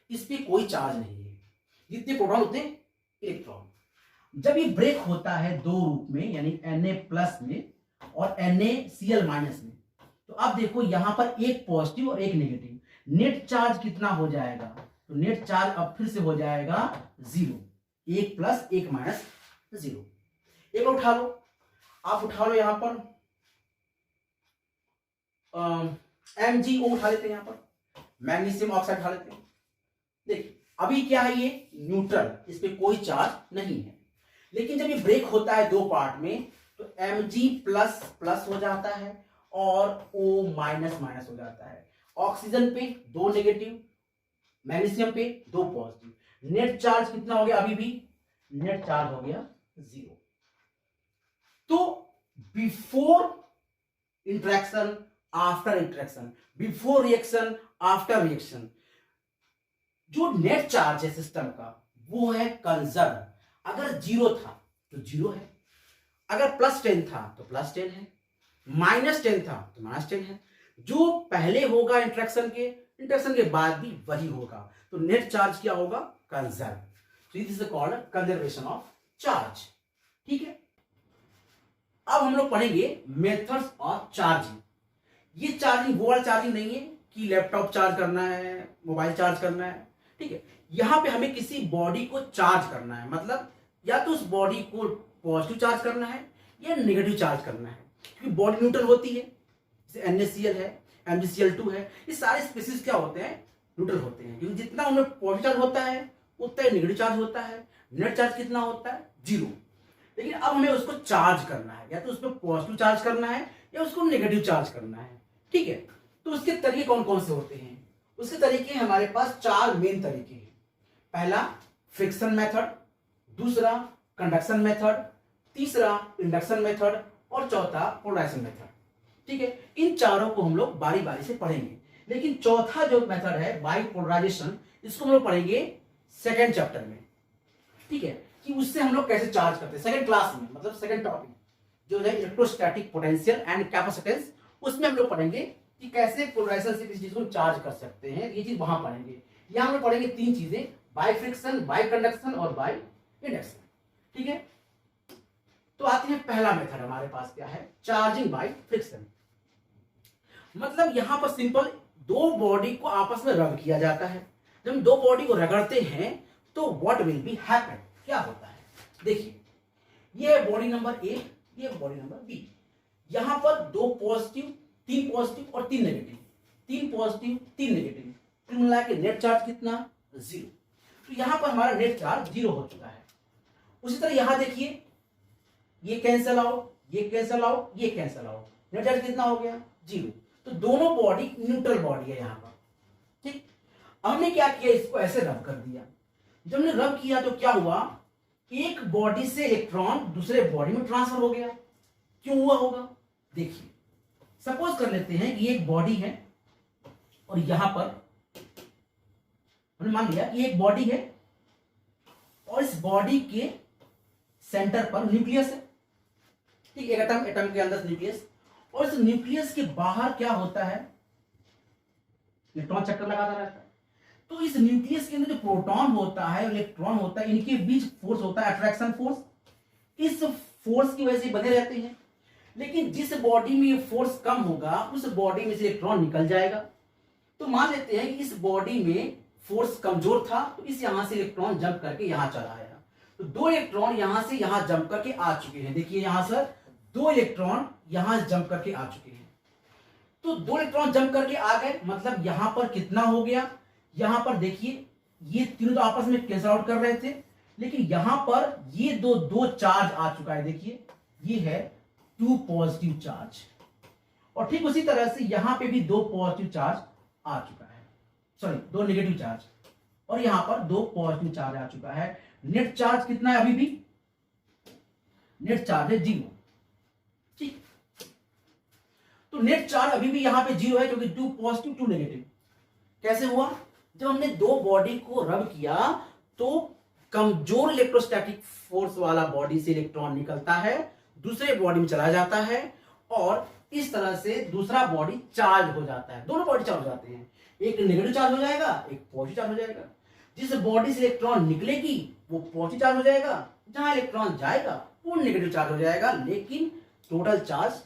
इस पे कोई चार्ज नहीं है, जितने प्रोटॉन उतने इलेक्ट्रॉन। जब ये ब्रेक होता है दो रूप में यानी Na+ में और NaCl- में, तो अब देखो यहां पर एक पॉजिटिव और एक नेगेटिव, नेट चार्ज कितना हो जाएगा, तो नेट चार्ज अब फिर से हो जाएगा 0, 1 + 1 - 0। एक उठा लो, आप उठा लो यहां पर MgO उठा लेते हैं, यहां पर मैग्नीशियम ऑक्साइड उठा लेते हैं। देखिए अभी क्या है ये न्यूट्रल, इस पे कोई चार्ज नहीं है, लेकिन जब ये ब्रेक होता है दो पार्ट में तो Mg++ हो जाता है और O- हो जाता है। ऑक्सीजन पे 2 नेगेटिव, मैग्नीशियम पे 2 पॉजिटिव, नेट चार्ज कितना हो गया, अभी भी नेट चार्ज हो गया 0। तो before interaction after interaction, before reaction after reaction, जो नेट चार्ज है सिस्टम का वो है कंजर्व। अगर 0 था तो 0 है, अगर +10 था तो +10 है, -10 था तो -10 है, जो पहले होगा इंटरेक्शन के बाद भी वही होगा, तो नेट चार्ज क्या होगा कंजर्व। तो this is called conservation of charge, ठीक है। अब हम लोग पढ़ेंगे मेथड्स ऑफ चार्जिंग। ये चार्जिंग वो वाला चार्जिंग नहीं है कि लैपटॉप चार्ज करना है, मोबाइल चार्ज करना है, ठीक है। यहां पे हमें किसी बॉडी को चार्ज करना है, मतलब या तो उस बॉडी को पॉजिटिव चार्ज करना है या नेगेटिव चार्ज करना है, क्योंकि बॉडी न्यूट्रल होती है, जैसे NaCl है, MgCl2 है, ये सारे स्पीसीज क्या होते हैं न्यूट्रल होते हैं, क्योंकि जितना उनमें पॉजिटिव चार्ज होता है उतना ही नेगेटिव चार्ज होता है। नेट चार्ज कितना होता है 0। लेकिन अब हमें उसको चार्ज करना है, या तो उसमें पॉजिटिव चार्ज करना है या उसको नेगेटिव चार्ज करना है, ठीक है। तो उसके तरीके कौन कौन से होते हैं, उसके तरीके हमारे पास 4 मेन तरीके हैं। पहला फ्रिक्शन मेथड, दूसरा कंडक्शन मेथड, तीसरा इंडक्शन मेथड और चौथा पोलराइजेशन मेथड, ठीक है। इन चारों को हम लोग बारी बारी से पढ़ेंगे, लेकिन चौथा जो मेथड है बाइपोलराइजेशन, इसको हम लोग पढ़ेंगे सेकेंड चैप्टर में, ठीक है, कि उससे हम लोग कैसे चार्ज करते हैं सेकेंड क्लास में, मतलब सेकेंड टॉपिक जो है इलेक्ट्रोस्टैटिक पोटेंशियल एंड कैपेसिटेंस, उसमें हम लोग पढ़ेंगे कि कैसे पोलराइजेशन से किसी चीज को चार्ज कर सकते हैं, ये चीज वहां पढ़ेंगे। यहां हम लोग पढ़ेंगे 3 चीजें, बाय फ्रिक्शन, बाय कंडक्शन और बाय इंडक्शन, ठीक है। तो आते हैं पहला मेथड हमारे पास क्या है, चार्जिंग बाय फ्रिक्शन। मतलब यहां पर सिंपल दो बॉडी को आपस में रब किया जाता है। जब हम दो बॉडी को रगड़ते हैं तो व्हाट विल बी हैपन, क्या होता है, देखिए ये बॉडी नंबर A, ये बॉडी नंबर B, यहां पर 2 पॉजिटिव, 3 पॉजिटिव और 3 नेगेटिव, 3 पॉजिटिव 3 नेगेटिव, कुल मिला के नेट चार्ज कितना, 0। तो यहां पर हमारा नेट चार्ज 0 हो चुका है। उसी तरह यहां देखिए, ये कैंसल आउट, ये कैंसल आउट, ये कैंसल आउट, नेट चार्ज कितना हो गया, 0। तो दोनों बॉडी न्यूट्रल बॉडी है यहां पर, ठीक। हमने क्या किया, इसको ऐसे रब कर दिया। जब हमने रब किया तो क्या हुआ, एक बॉडी से इलेक्ट्रॉन दूसरे बॉडी में ट्रांसफर हो गया। क्यों हुआ होगा, देखिए सपोज कर लेते हैं कि एक बॉडी है और यहां पर हमने मान लिया कि एक बॉडी है और इस बॉडी के सेंटर पर न्यूक्लियस है, ठीक। एक एटम, एटम के अंदर न्यूक्लियस, और इस न्यूक्लियस के बाहर क्या होता है, इलेक्ट्रॉन चक्कर लगाता रहता है। तो इस न्यूक्लियस के अंदर जो प्रोटॉन होता है, इलेक्ट्रॉन होता है, इनके बीच फोर्स होता है अट्रैक्शन फोर्स। इस फोर्स की वजह से बने रहते हैं। लेकिन जिस बॉडी में ये फोर्स कम होगा उस बॉडी में से इलेक्ट्रॉन निकल जाएगा। तो मान लेते हैं कि इस बॉडी में फोर्स कमजोर था, तो इस यहां से इलेक्ट्रॉन जंप करके यहां चला आया। तो 2 इलेक्ट्रॉन यहां से यहां जंप करके आ चुके हैं। देखिए यहां से 2 इलेक्ट्रॉन यहां जंप करके आ चुके हैं। तो 2 इलेक्ट्रॉन जंप करके आ गए, मतलब यहां पर कितना हो गया, यहां पर देखिए ये तीनों तो आपस में कैंसल आउट कर रहे थे, लेकिन यहां पर ये दो चार्ज आ चुका है। देखिए ये है 2 पॉजिटिव चार्ज, और ठीक उसी तरह से यहां पे भी 2 पॉजिटिव चार्ज आ चुका है, सॉरी 2 नेगेटिव चार्ज, और यहां पर 2 पॉजिटिव चार्ज आ चुका है। नेट चार्ज कितना है, अभी भी नेट चार्ज है 0, ठीक। तो नेट चार्ज अभी भी यहां पे 0 है, क्योंकि 2 पॉजिटिव 2 नेगेटिव। कैसे हुआ, जब हमने 2 बॉडी को रब किया तो कमजोर इलेक्ट्रोस्टैटिक फोर्स वाला बॉडी से इलेक्ट्रॉन निकलता है, दूसरे बॉडी में चला जाता है, और इस तरह से दूसरा बॉडी चार्ज हो जाता है। दोनों बॉडी चार्ज हो जाते हैं, एक नेगेटिव चार्ज हो जाएगा, एक पॉजिटिव चार्ज हो जाएगा। जिस बॉडी से इलेक्ट्रॉन निकलेगी वो पॉजिटिव चार्ज हो जाएगा, जहां इलेक्ट्रॉन जाएगा वो नेगेटिव चार्ज हो जाएगा, लेकिन टोटल चार्ज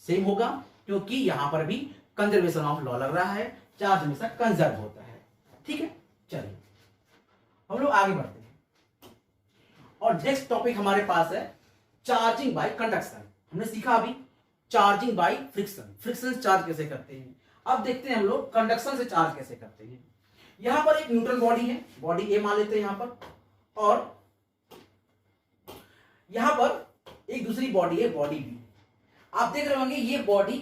सेम होगा, क्योंकि यहां पर भी कंजर्वेशन ऑफ लॉ लग रहा है, चार्ज हमेशा कंजर्व होता है, ठीक है। चलिए हम लोग आगे बढ़ते हैं, और नेक्स्ट टॉपिक हमारे पास है चार्जिंग बाय कंडक्शन। हमने सीखा अभी charging by friction, friction charge कैसे करते हैं। अब देखते हैं हम लोग कंडक्शन से चार्ज कैसे करते हैं। यहां पर एक न्यूट्रल बॉडी है, बॉडी ए मान लेते हैं यहां पर, और यहां पर एक दूसरी बॉडी है, बॉडी बी। आप देख रहे होंगे ये बॉडी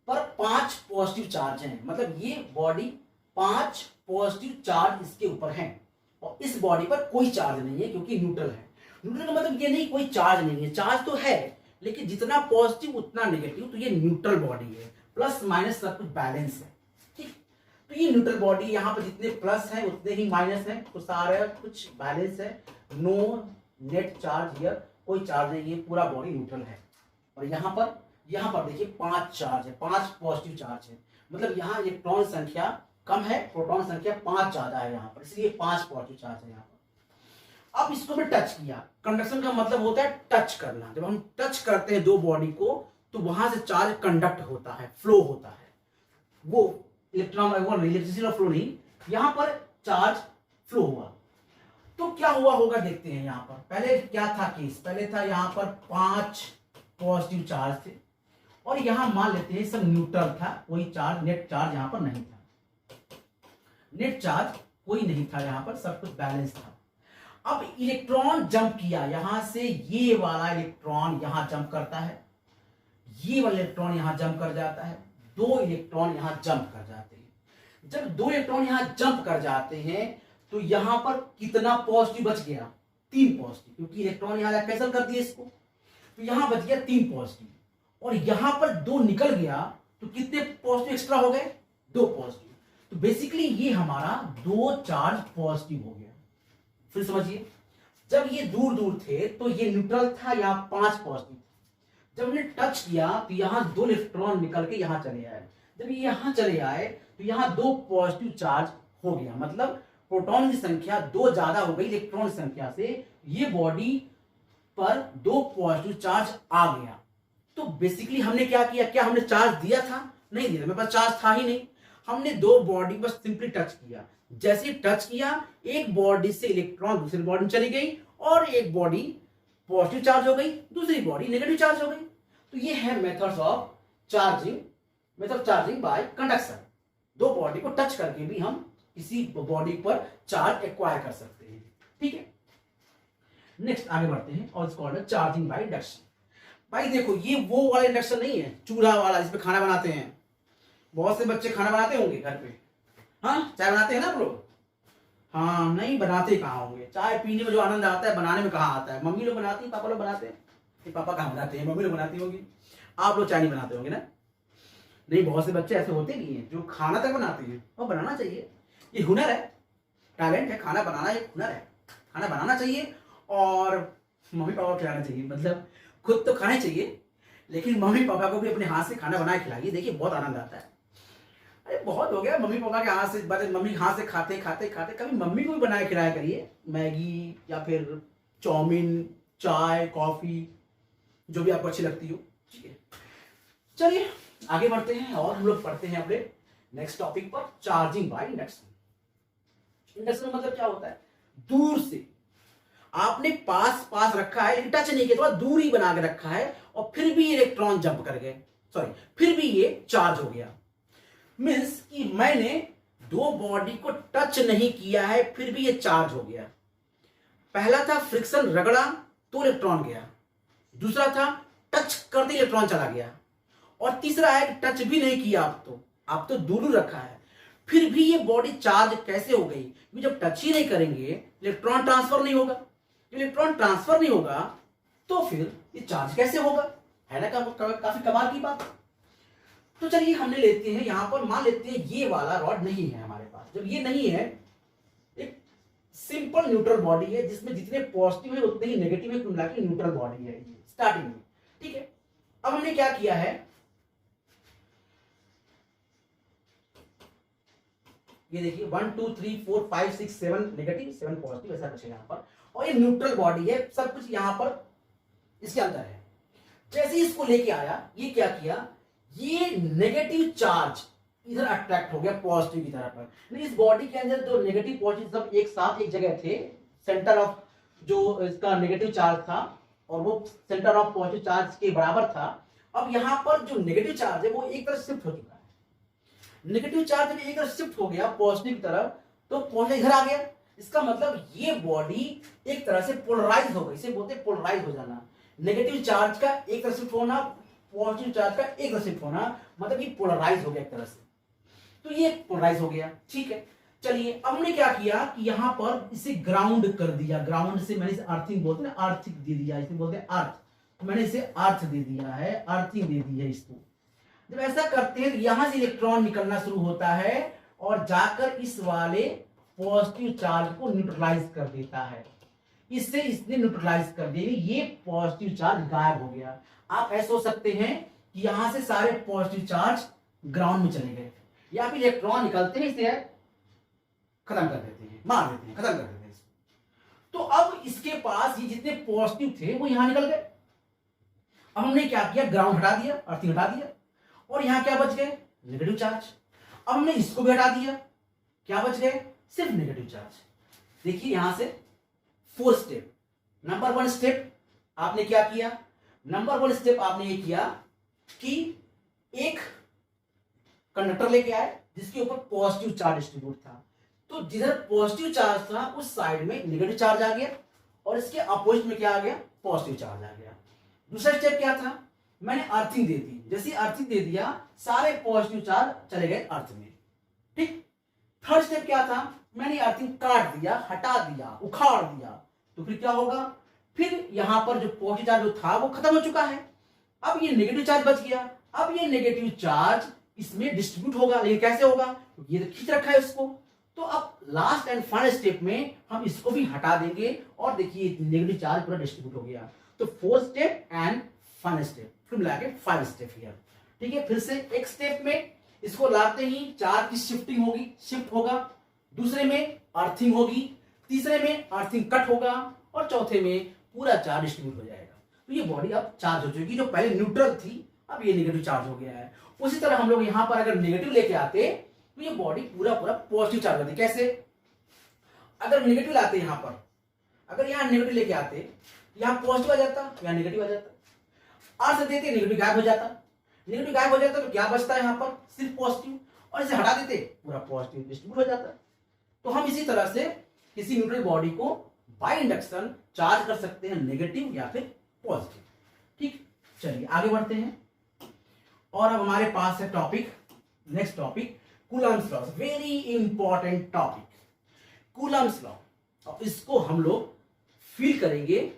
पर 5 पॉजिटिव चार्ज हैं, मतलब ये बॉडी 5 पॉजिटिव चार्ज इसके ऊपर हैं, और इस बॉडी पर कोई चार्ज नहीं है क्योंकि न्यूट्रल है। न्यूट्रल का मतलब ये नहीं कोई चार्ज नहीं है, चार्ज तो है लेकिन जितना पॉजिटिव उतना नेगेटिव, तो ये न्यूट्रल बॉडी है, प्लस माइनस सब कुछ बैलेंस है, ठीक। तो ये न्यूट्रल बॉडी, यहाँ पर जितने प्लस है उतने ही माइनस है, तो सारे कुछ बैलेंस है, नो नेट चार्ज हियर, कोई चार्ज नहीं है, पूरा बॉडी न्यूट्रल है। और यहाँ पर देखिए 5 चार्ज है, 5 पॉजिटिव चार्ज है, मतलब यहाँ इलेक्ट्रॉन संख्या कम है, प्रोटॉन संख्या 5 ज्यादा है यहाँ पर, इसलिए 5 पॉजिटिव चार्ज है यहाँ पर। अब इसको मैं टच किया, कंडक्शन का मतलब होता है टच करना। जब हम टच करते हैं 2 बॉडी को तो वहां से चार्ज कंडक्ट होता है, फ्लो होता है, वो इलेक्ट्रॉन इलेक्ट्रिसिटी फ्लो नहीं, यहां पर चार्ज फ्लो हुआ। तो क्या हुआ होगा देखते हैं। यहां पर पहले क्या था केस, पहले था यहां पर 5 पॉजिटिव चार्ज थे, और यहां मान लेते हैं सब न्यूट्रल था, कोई चार्ज नेट चार्ज यहां पर नहीं था, नेट चार्ज कोई नहीं था यहां पर, सब कुछ बैलेंस था। अब इलेक्ट्रॉन जंप किया, यहां से ये वाला इलेक्ट्रॉन यहां जंप करता है, ये वाला इलेक्ट्रॉन यहां जंप कर जाता है, 2 इलेक्ट्रॉन यहां जंप कर जाते हैं। जब 2 इलेक्ट्रॉन यहां जंप कर जाते हैं तो यहां पर कितना पॉजिटिव बच गया, 3 पॉजिटिव, क्योंकि इलेक्ट्रॉन यहां कैंसिल कर दिए इसको, तो यहां बच गया 3 पॉजिटिव, और यहां पर 2 निकल गया तो कितने पॉजिटिव एक्स्ट्रा हो गए, 2 पॉजिटिव। तो बेसिकली ये हमारा 2 चार्ज पॉजिटिव हो गया। फिर समझिए, जब ये दूर दूर थे तो ये न्यूट्रल था, यहां 5 पॉजिटिव, जब हमने टच किया तो यहां 2 इलेक्ट्रॉन निकल के यहां चले आए, जब ये यहां चले आए तो यहां 2 पॉजिटिव चार्ज हो गया, मतलब प्रोटॉन की संख्या 2 ज्यादा हो गई इलेक्ट्रॉन की संख्या से, ये बॉडी पर 2 पॉजिटिव चार्ज आ गया। तो बेसिकली हमने क्या किया, क्या हमने चार्ज दिया था, नहीं दिया, मेरे पास चार्ज था ही नहीं, हमने 2 बॉडी बस सिंपली टच किया। जैसे ही टच किया एक बॉडी से इलेक्ट्रॉन दूसरी बॉडी में चली गई, और एक बॉडी पॉजिटिव चार्ज हो गई, दूसरी बॉडी नेगेटिव चार्ज हो गई। तो ये है methods of charging, method charging by conduction. दो बॉडी को टच करके भी हम किसी बॉडी पर चार्ज एक्वायर कर सकते हैं। ठीक है, नेक्स्ट आगे बढ़ते हैं और इसको कॉल्ड चार्जिंग बाय इंडक्शन। भाई देखो ये वो वाला इंडक्शन नहीं है चूल्हा वाला जिसपे खाना बनाते हैं। बहुत से बच्चे खाना बनाते होंगे घर पे, हाँ चाय बनाते हैं ना आप लोग, हाँ नहीं बनाते कहाँ होंगे। चाय पीने में जो आनंद आता है बनाने में कहाँ आता है। मम्मी लोग बनाती है, पापा लोग बनाते हैं। ये पापा कहाँ बनाते हैं, मम्मी लोग बनाती होगी। आप लोग चाय नहीं बनाते होंगे ना। नहीं, बहुत से बच्चे ऐसे होते नहीं है जो खाना तक बनाते हैं, और बनाना चाहिए, ये हुनर है, टैलेंट है। खाना बनाना एक हुनर है, खाना बनाना चाहिए और मम्मी पापा को खिलाना चाहिए। मतलब खुद तो खाना चाहिए, लेकिन मम्मी पापा को भी अपने हाथ से खाना बना के खिलाइए, देखिए बहुत आनंद आता है। अरे बहुत हो गया मम्मी पापा के हाथ से, मम्मी हाथ से खाते खाते खाते कभी मम्मी को भी बनाए खिलाया करिए, मैगी या फिर चाउमीन, चाय, कॉफी, जो भी आपको अच्छी लगती हो। ठीक है, चलिए आगे बढ़ते हैं और हम लोग पढ़ते हैं अपने नेक्स्ट टॉपिक पर, चार्जिंग बाय इंडक्शन। इंडक्शन मतलब क्या होता है, दूर से आपने पास पास रखा है लेकिन टच नहीं किया, थोड़ा दूरी बना के रखा है और फिर भी इलेक्ट्रॉन जंप कर गए, सॉरी फिर भी ये चार्ज हो गया। मीन्स कि मैंने दो बॉडी को टच नहीं किया है फिर भी ये चार्ज हो गया। पहला था फ्रिक्शन, रगड़ा तो इलेक्ट्रॉन गया, दूसरा था टच करते इलेक्ट्रॉन चला गया, और तीसरा है टच भी नहीं किया आप तो दूर रखा है फिर भी ये बॉडी चार्ज कैसे हो गई। क्योंकि जब टच ही नहीं करेंगे इलेक्ट्रॉन ट्रांसफर नहीं होगा, इलेक्ट्रॉन ट्रांसफर नहीं होगा तो फिर ये चार्ज कैसे होगा, है ना। काफी कमाल की बात। तो चलिए हमने लेते हैं यहां पर, मान लेते हैं ये वाला रॉड नहीं है हमारे पास। जब ये नहीं है, एक सिंपल न्यूट्रल बॉडी है जिसमें जितने पॉजिटिव है उतने ही नेगेटिव है, कुल मिला के न्यूट्रल बॉडी है ये स्टार्टिंग में। ठीक है, अब हमने क्या किया है, ये देखिए 1 2 3 4 5 6 7 नेगेटिव 7 पॉजिटिव, ऐसा कुछ है यहाँ पर, और ये न्यूट्रल बॉडी है, सब कुछ यहाँ पर इसके अंदर है। जैसे ही इसको लेके आया, ये क्या किया, ये नेगेटिव चार्ज इधर अट्रैक्ट हो गया पॉजिटिव की तरफ पर। इस बॉडी के अंदर जो नेगेटिव पॉजिटिव सब एक साथ एक जगह थे, सेंटर ऑफ जो इसका नेगेटिव चार्ज था और वो सेंटर ऑफ पॉजिटिव चार्ज के बराबर था। अब यहाँ पर जो नेगेटिव चार्ज है वो एक तरफ शिफ्ट हो चुका है। नेगेटिव चार्ज जब एक तरफ शिफ्ट हो गया पॉजिटिव की तरफ, तो पॉजिटिव इधर आ गया। इसका मतलब ये बॉडी एक तरह से पोलराइज हो गई, इसे बोलते हैं पोलराइज हो जाना। नेगेटिव चार्ज का एक तरफ शिफ्ट होना, पॉजिटिव चार्ज का एक तरफ शिफ्ट होना, मतलब ये पोलराइज हो गया एक तरह से। तो ये पोलराइज हो गया, ठीक है। चलिए अब हमने क्या किया कि यहां पर इसे ग्राउंड कर दिया। ग्राउंड से मैंने इसे अर्थिंग बोलते हैं, अर्थिंग दे दिया, इसे बोलते हैं अर्थ। तो मैंने इसे अर्थ दे दिया है, अर्थिंग दे दी है इसको। जब ऐसा करते हैं तो यहां से इलेक्ट्रॉन निकलना शुरू होता है और जाकर इस वाले पॉजिटिव चार्ज को न्यूट्रलाइज कर देता है। इससे इसने न्यूट्रलाइज कर दिया, ये पॉजिटिव चार्ज गायब हो गया। आप ऐसा सोच सकते हैं कि यहां से सारे पॉजिटिव चार्ज ग्राउंड में चले गए, या फिर इलेक्ट्रॉन निकलते हैं इसे खत्म कर देते हैं, मार देते हैं, खत्म कर देते हैं इसको। तो अब इसके पास ये जितने पॉजिटिव थे वो यहां निकल गए। अब हमने क्या किया, ग्राउंड हटा दिया, अर्थिंग हटा दिया, और यहां क्या बच गए, नेगेटिव चार्ज। अब हमने इसको भी हटा दिया, क्या बच गए, सिर्फ नेगेटिव चार्ज। देखिए यहां से 4 स्टेप। नंबर 1 स्टेप आपने क्या किया, नंबर 1 स्टेप आपने ये किया कि एक कंडक्टर लेके आए जिसके ऊपर पॉजिटिव चार्ज डिस्ट्रीब्यूट था। तो जिधर पॉजिटिव चार्ज था उस साइड में नेगेटिव चार्ज आ गया, और इसके अपोजिट में क्या आ गया, पॉजिटिव चार्ज आ गया। दूसरा स्टेप क्या था, मैंने अर्थिंग दे दी। जैसे अर्थिंग दे दिया सारे पॉजिटिव चार्ज चले गए अर्थ में, ठीक। थर्ड स्टेप क्या था, मैंने अर्थिंग काट दिया, हटा दिया, उखाड़ दिया। तो फिर क्या होगा, फिर यहां पर जो पॉजिटिव चार्ज जो था वो खत्म हो चुका है। अब ये नेगेटिव चार्ज बच गया। अब ये नेगेटिव चार्ज इसमें डिस्ट्रीब्यूट होगा, लेकिन कैसे होगा, ये तो खींच रखा है इसको। तो अब लास्ट एंड फाइनल स्टेप में हम इसको भी हटा देंगे और देखिए नेगेटिव चार्ज पूरा डिस्ट्रीब्यूट हो गया। तो 4 स्टेप एंड फाइनल स्टेप, फिर मिला के 5 स्टेप हियर, ठीक है। फिर से एक स्टेप में इसको लाते ही चार्ज की शिफ्टिंग होगी, शिफ्ट होगा। दूसरे में अर्थिंग होगी, तीसरे में अर्थिंग कट होगा, और चौथे में पूरा चार्ज डिस्ट्रीब्यूट हो जाएगा। तो ये बॉडी अब चार्ज हो चुकी, जो पहले न्यूट्रल थी अब ये नेगेटिव चार्ज हो गया है। उसी तरह हम लोग यहां पर अगर नेगेटिव लेके आते तो ये बॉडी पूरा पॉजिटिव चार्ज होती। कैसे, अगर नेगेटिव लाते यहां पर, अगर यहां नेगेटिव लेके आते, यहां पॉजिटिव आ जाता, यहां नेगेटिव आ जाता। अर्थ देते नेगेटिव गायब हो जाता, नेगेटिव गायब हो जाता तो क्या बचता है यहां पर, सिर्फ पॉजिटिव। और इसे हटा देते पूरा पॉजिटिव डिस्ट्रीब्यूट हो जाता। तो हम इसी तरह से किसी न्यूट्रल बॉडी को बाय इंडक्शन चार्ज कर सकते हैं, नेगेटिव या फिर पॉजिटिव। ठीक, चलिए आगे बढ़ते हैं। और अब हमारे पास है topic, next topic Coulomb's law, very important topic Coulomb's law. और इसको हम लोग फील करेंगे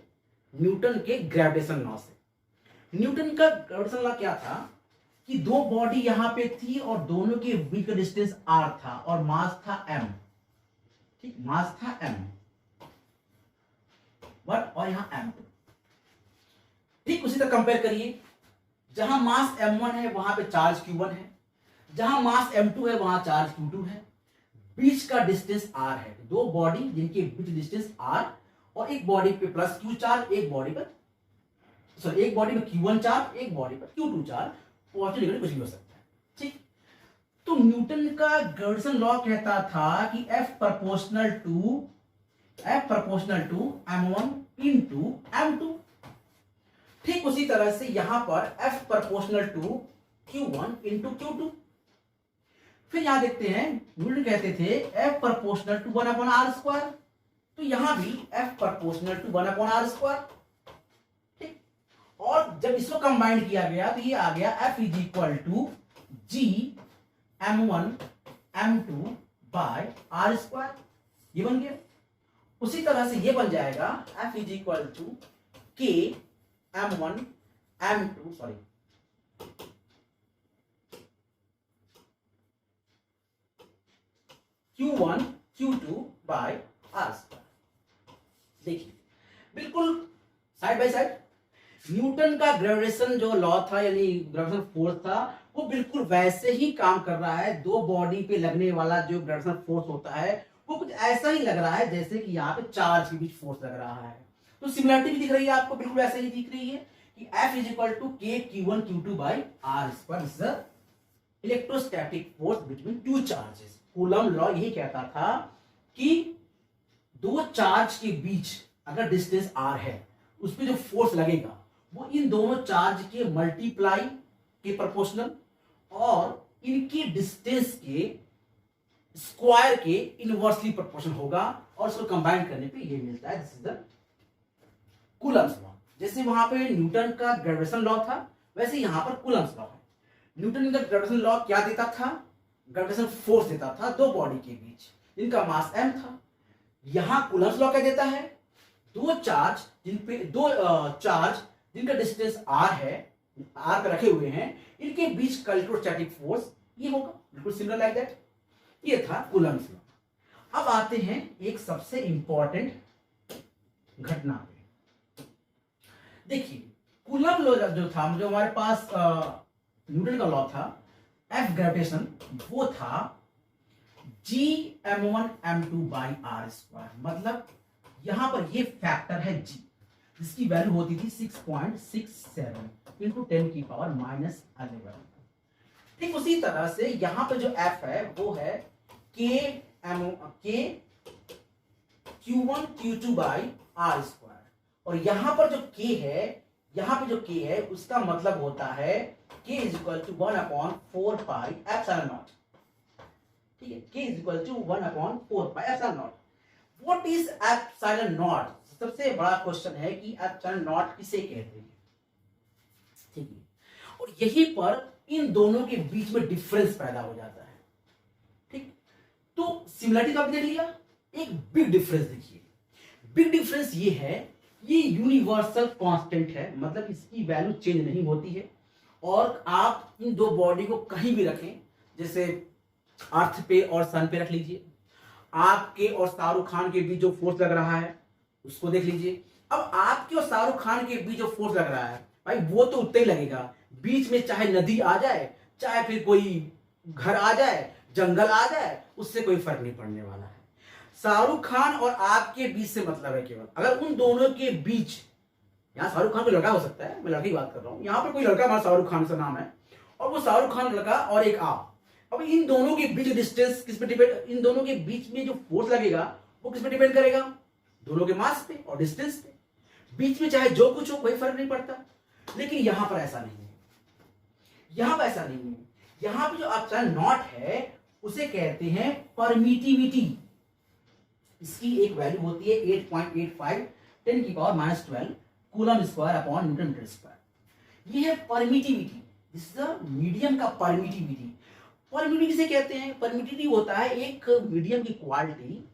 न्यूटन के ग्रेविटेशन लॉ से। न्यूटन का ग्रेविटेशन लॉ क्या था कि दो बॉडी यहां पे थी और दोनों के बीच का डिस्टेंस r था और मास था m। ठीक, मास था m बट और यहां m2। ठीक, उसी तरह कंपेयर करिए, जहां मास m1 है वहां पे चार्ज q1 है, जहां मास m2 है वहां चार्ज q2 है, बीच का डिस्टेंस r है। दो बॉडी जिनके बीच डिस्टेंस r और एक बॉडी पे प्लस q चार्ज, एक बॉडी पर सॉरी एक बॉडी में q1 चार्ज, एक बॉडी पर q2 चार्ज, पॉजिटिव नेगेटिव कुछ भी हो सकता है। ठीक, तो न्यूटन का ग्रेविटेशन लॉ कहता था कि F proportional to m1 into m2। ठीक उसी तरह से यहां पर F proportional to q1 into q2। फिर यहां देखते हैं न्यूटन कहते थे F प्रोपोर्शनल टू 1/r², तो यहां भी F प्रोपोर्शनल टू 1/r²। ठीक, और जब इसको कंबाइन किया गया तो ये आ गया F is equal to G m1 m2 by r², ये बन गया। उसी तरह से ये बन जाएगा F is equal to K m1 m2 sorry q1 q2 by r²। देखिए बिल्कुल साइड बाय साइड न्यूटन का ग्रेविटेशन जो लॉ था यानी ग्रेविटेशन फोर्स था वो बिल्कुल वैसे ही काम कर रहा है। दो बॉडी पे लगने वाला जो ग्रेविटेशन फोर्स होता है वो कुछ ऐसा ही लग रहा है जैसे कि यहाँ पे चार्ज के बीच फोर्स लग रहा है। तो सिमिलरिटी भी दिख रही है आपको, बिल्कुल ऐसे ही दिख रही है कि F is equal to K Q1 Q2 by r², is the electrostatic force between two charges. Coulomb law यही कहता था कि दो चार्ज के बीच अगर डिस्टेंस r है उस पर जो फोर्स लगेगा वो इन दोनों चार्ज के मल्टीप्लाई के प्रोपोर्शनल और इनके डिस्टेंस के स्क्वायर के इनवर्सली प्रोपोर्शनल होगा और उसको कंबाइन करने पे ये मिलता है। This is the Coulomb's law. जैसे वहां पे न्यूटन का ग्रेविटेशन लॉ था वैसे यहां पर कूलम्स लॉ है। न्यूटन का ग्रेविटेशन लॉ क्या देता था? ग्रेविटेशन फोर्स देता था दो बॉडी के बीच जिनका मास m था। यहां कूलम्स लॉ क्या देता है? दो चार्ज जिनका डिस्टेंस r है, r पे रखे हुए हैं, इनके बीच का इलेक्ट्रोस्टैटिक फोर्स ये होगा, बिल्कुल सिमिलर लाइक दैट। ये था कूलम्स लॉ। अब आते हैं एक सबसे इंपॉर्टेंट घटना पे। देखिए कूलम लॉ जो था, जो हमारे पास न्यूटन का लॉ था F ग्रेविटेशन, वो था G m1 m2 by r²। मतलब यहां पर ये फैक्टर है G जिसकी वैल्यू होती थी 6.67 इंटू 10 की पावर -11। ठीक उसी तरह से यहां पर जो F है वो है K Q1 Q2 by r²। और यहां पर जो K है उसका मतलब होता है K is equal to 1/4 pi epsilon naught. ठीक है, K is equal to 1/4 pi epsilon naught. What is epsilon naught? सबसे बड़ा क्वेश्चन है कि एप्सिलॉन नॉट किसे कहते हैं। ठीक है, और यहीं पर इन दोनों के बीच में डिफरेंस पैदा हो जाता है। ठीक, तो सिमिलरिटी तो आपने देख लिया, एक बिग डिफरेंस देखिए। बिग डिफरेंस ये है, ये यूनिवर्सल कांस्टेंट है, मतलब इसकी वैल्यू चेंज नहीं होती है। और आप इन दो बॉडी को कहीं भी रखें, जैसे अर्थ पे और सन पे रख लीजिए, आपके और शाहरुख खान के बीच जो फोर्स लग रहा है उसको देख लीजिए। अब आपके और शाहरुख खान के बीच जो फोर्स लग रहा है भाई वो तो उतना ही लगेगा। बीच में चाहे नदी आ जाए, चाहे फिर कोई घर आ जाए, जंगल आ जाए, उससे कोई फर्क नहीं पड़ने वाला है। शाहरुख खान और आपके बीच से मतलब है केवल अगर उन दोनों के बीच, यहाँ शाहरुख खान कोई लड़का हो सकता है, मैं लड़के की बात कर रहा हूं, यहाँ पर कोई लड़का हमारा शाहरुख खान से नाम है और वो शाहरुख खान लड़का और एक आप। अब इन दोनों के बीच डिस्टेंस किस पे डिपेंड, इन दोनों के बीच में जो फोर्स लगेगा वो किस पे डिपेंड करेगा? दोनों के मास पे और डिस्टेंस पे। बीच में चाहे जो कुछ हो कोई फर्क नहीं पड़ता। लेकिन यहां पर ऐसा नहीं है, यहां पर ऐसा नहीं है। यहां पे जो एप्सिलॉन नॉट है उसे कहते हैं परमिटिविटी। इसकी एक वैल्यू होती है 8.85 10⁻12 coulomb square upon newton metre square. ये है permittivity, this is the medium का परमिटिविटी। परमिटिविटी किसे कहते हैं? परमिटिविटी होता है एक मीडियम की क्वालिटी।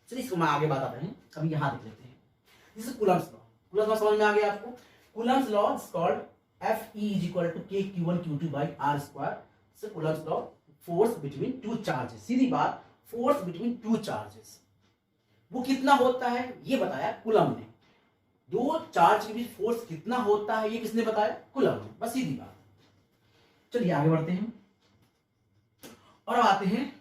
चलिए इसको मैं आगे बताते हैं, अभी यहां देख लेते हैं। This is Coulomb's law. Coulomb's law समझ में आ गया आपको? Coulomb's law is called Fe = k Q1 Q2/r²। So Coulomb's law, force between two charges। सीधी बात, फोर्स बिटवीन टू चार्जेस वो कितना होता है ये बताया कूलम ने। दो चार्ज के बीच फोर्स कितना होता है ये किसने बताया? कूलम ने। बस सीधी बात। चलिए आगे बढ़ते हैं और आते हैं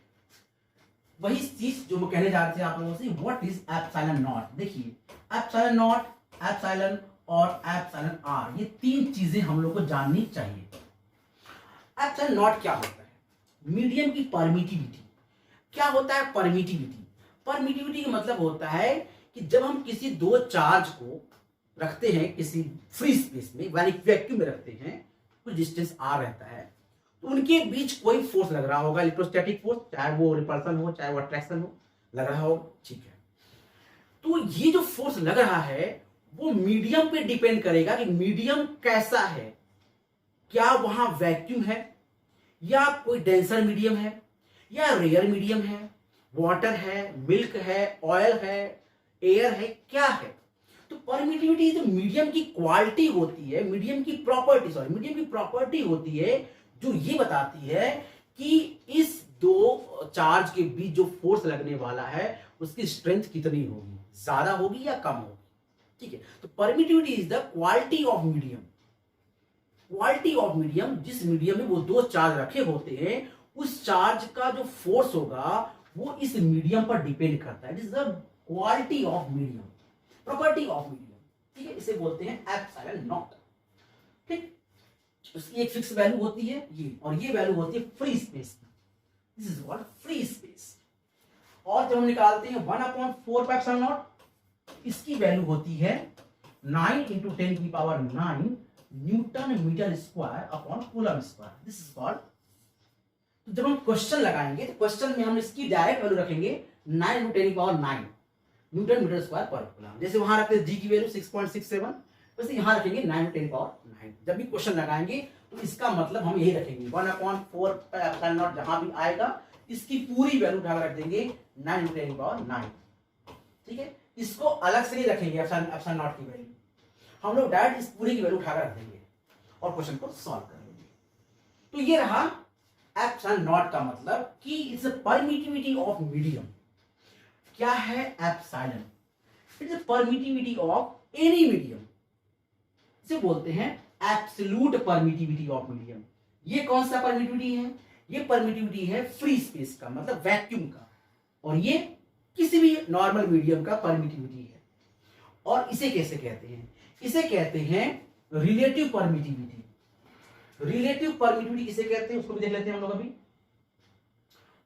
वही चीज जो मैं कहने जा रहे थे आप लोगों से, व्हाट इज एप्सिलॉन नॉट। देखिए एप्सिलॉन नॉट, एप्सिलॉन और एप्सिलॉन आर, ये तीन चीजें हम लोग को जाननी चाहिए। एप्सिलॉन नॉट क्या होता है? मीडियम की परमिटिविटी। क्या होता है परमिटिविटी? परमिटिविटी का मतलब होता है कि जब हम किसी दो चार्ज को रखते हैं किसी फ्री स्पेस में, यानी वैक्यूम में रखते हैं, कुछ डिस्टेंस आर रहता है, तो उनके बीच कोई फोर्स लग रहा होगा, इलेक्ट्रोस्टैटिक फोर्स, चाहे वो रिपल्सन हो चाहे वो अट्रैक्शन हो, लग रहा हो, ठीक है। तो ये जो फोर्स लग रहा है वो मीडियम पे डिपेंड करेगा कि मीडियम कैसा है। क्या वहां वैक्यूम है, या कोई डेंसर मीडियम है, या रेयर मीडियम है, वाटर है, मिल्क है, ऑयल है, एयर है, क्या है। तो परमिटिविटी जो मीडियम की क्वालिटी होती है, मीडियम की प्रॉपर्टी होती है जो ये बताती है कि इस दो चार्ज के बीच जो फोर्स लगने वाला है उसकी स्ट्रेंथ कितनी होगी, ज्यादा होगी या कम होगी, ठीक है। तो permittivity is the quality of medium. Quality of medium, जिस मीडियम में वो दो चार्ज रखे होते हैं उस चार्ज का जो फोर्स होगा वो इस मीडियम पर डिपेंड करता है। It is the quality of medium, property of medium, ठीक है। इसे बोलते हैं एप्सिलॉन नॉट, ठीक। उसकी एक फिक्स वैल्यू होती है ये, और ये वैल्यू होती है फ्री स्पेस की। This is what free space. और जब हम निकालते हैं 1/4 एप्सिलॉन नॉट, इसकी वैल्यू होती है 9 × 10⁹ newton metre square upon coulomb square. This is called. तो जब हम क्वेश्चन लगाएंगे तो क्वेश्चन में हम इसकी डायरेक्ट वैल्यू रखेंगे 9 × 10⁹ न्यूटन मीटर स्क्वायर पर कूलम। जैसे वहां रखते हैं जी की वैल्यू 6.67, वैसे यहां रखेंगे 9 × 10⁹। जब भी क्वेश्चन लगाएंगे तो इसका मतलब हम यही रखेंगे 1/4 एप्सिलॉन नॉट, जहां भी आएगा इसकी पूरी वैल्यू उठा रख देंगे 9 × 10⁹, ठीक है। इसको अलग से नहीं रखेंगे एप्सिलॉन नॉट की वैल्यू, हम लोग डायरेक्ट इस पूरी की वैल्यू उठाकर रख देंगे और क्वेश्चन को सॉल्व कर लेंगे। तो ये रहा एप्सिलॉन नॉट का मतलब कि इट्स परमिटिविटी ऑफ मीडियम। क्या है epsilon? It's permittivity of any medium. इसे बोलते हैं एब्सोल्यूट परमिटिविटी ऑफ मीडियम। ये कौन सा परमिटिविटी है? ये परमिटिविटी है फ्री स्पेस का, मतलब वैक्यूम का, और ये किसी भी नॉर्मल मीडियम का परमिटिविटी है। और इसे कैसे कहते हैं? इसे कहते हैं रिलेटिव परमिटिविटी। रिलेटिव परमिटिविटी किसे कहते हैं उसको भी देख लेते हैं हम लोग अभी।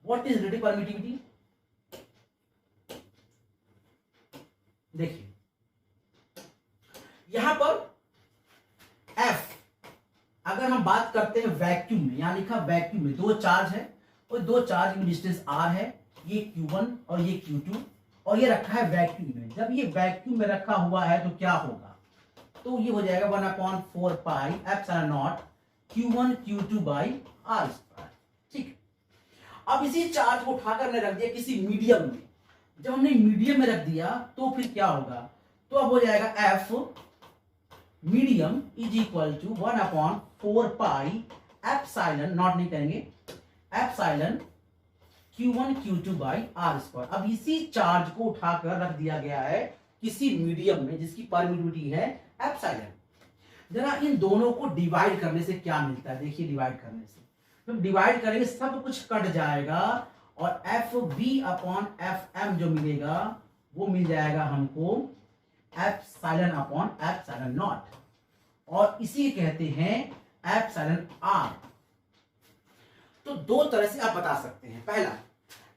What is relative permittivity? देखिए यहां पर F, अगर हम बात करते हैं वैक्यूम में, यहां लिखा वैक्यूम में दो चार्ज है और दो चार्ज की डिस्टेंस r है, ये Q1 और ये Q2, और ये रखा है वैक्यूम में। जब ये वैक्यूम में रखा हुआ है तो क्या होगा? तो ये हो जाएगा 1/4 pi epsilon naught Q1 Q2/r², ठीक। अब इसी चार्ज को उठाकर हमने रख दिया किसी मीडियम में। जब हमने मीडियम में रख दिया तो फिर क्या होगा? तो अब हो जाएगा F medium is equal to 1/4 pi epsilon naught, नहीं करेंगे, एप्सिलॉन Q1 Q2/r²। अब इसी चार्ज को उठाकर रख दिया गया है किसी मीडियम में जिसकी परमिटिविटी है एप्सिलॉन। जरा इन दोनों को डिवाइड करने से क्या मिलता है? देखिए डिवाइड करने से, जब डिवाइड करेंगे सब कुछ कट जाएगा और FV/FM जो मिलेगा वो मिल जाएगा हमको एप्सिलॉन अपॉन एप्सिलॉन नॉट, और इसी कहते हैं एप्सिलॉन आर। तो दो तरह से आप बता सकते हैं। पहला,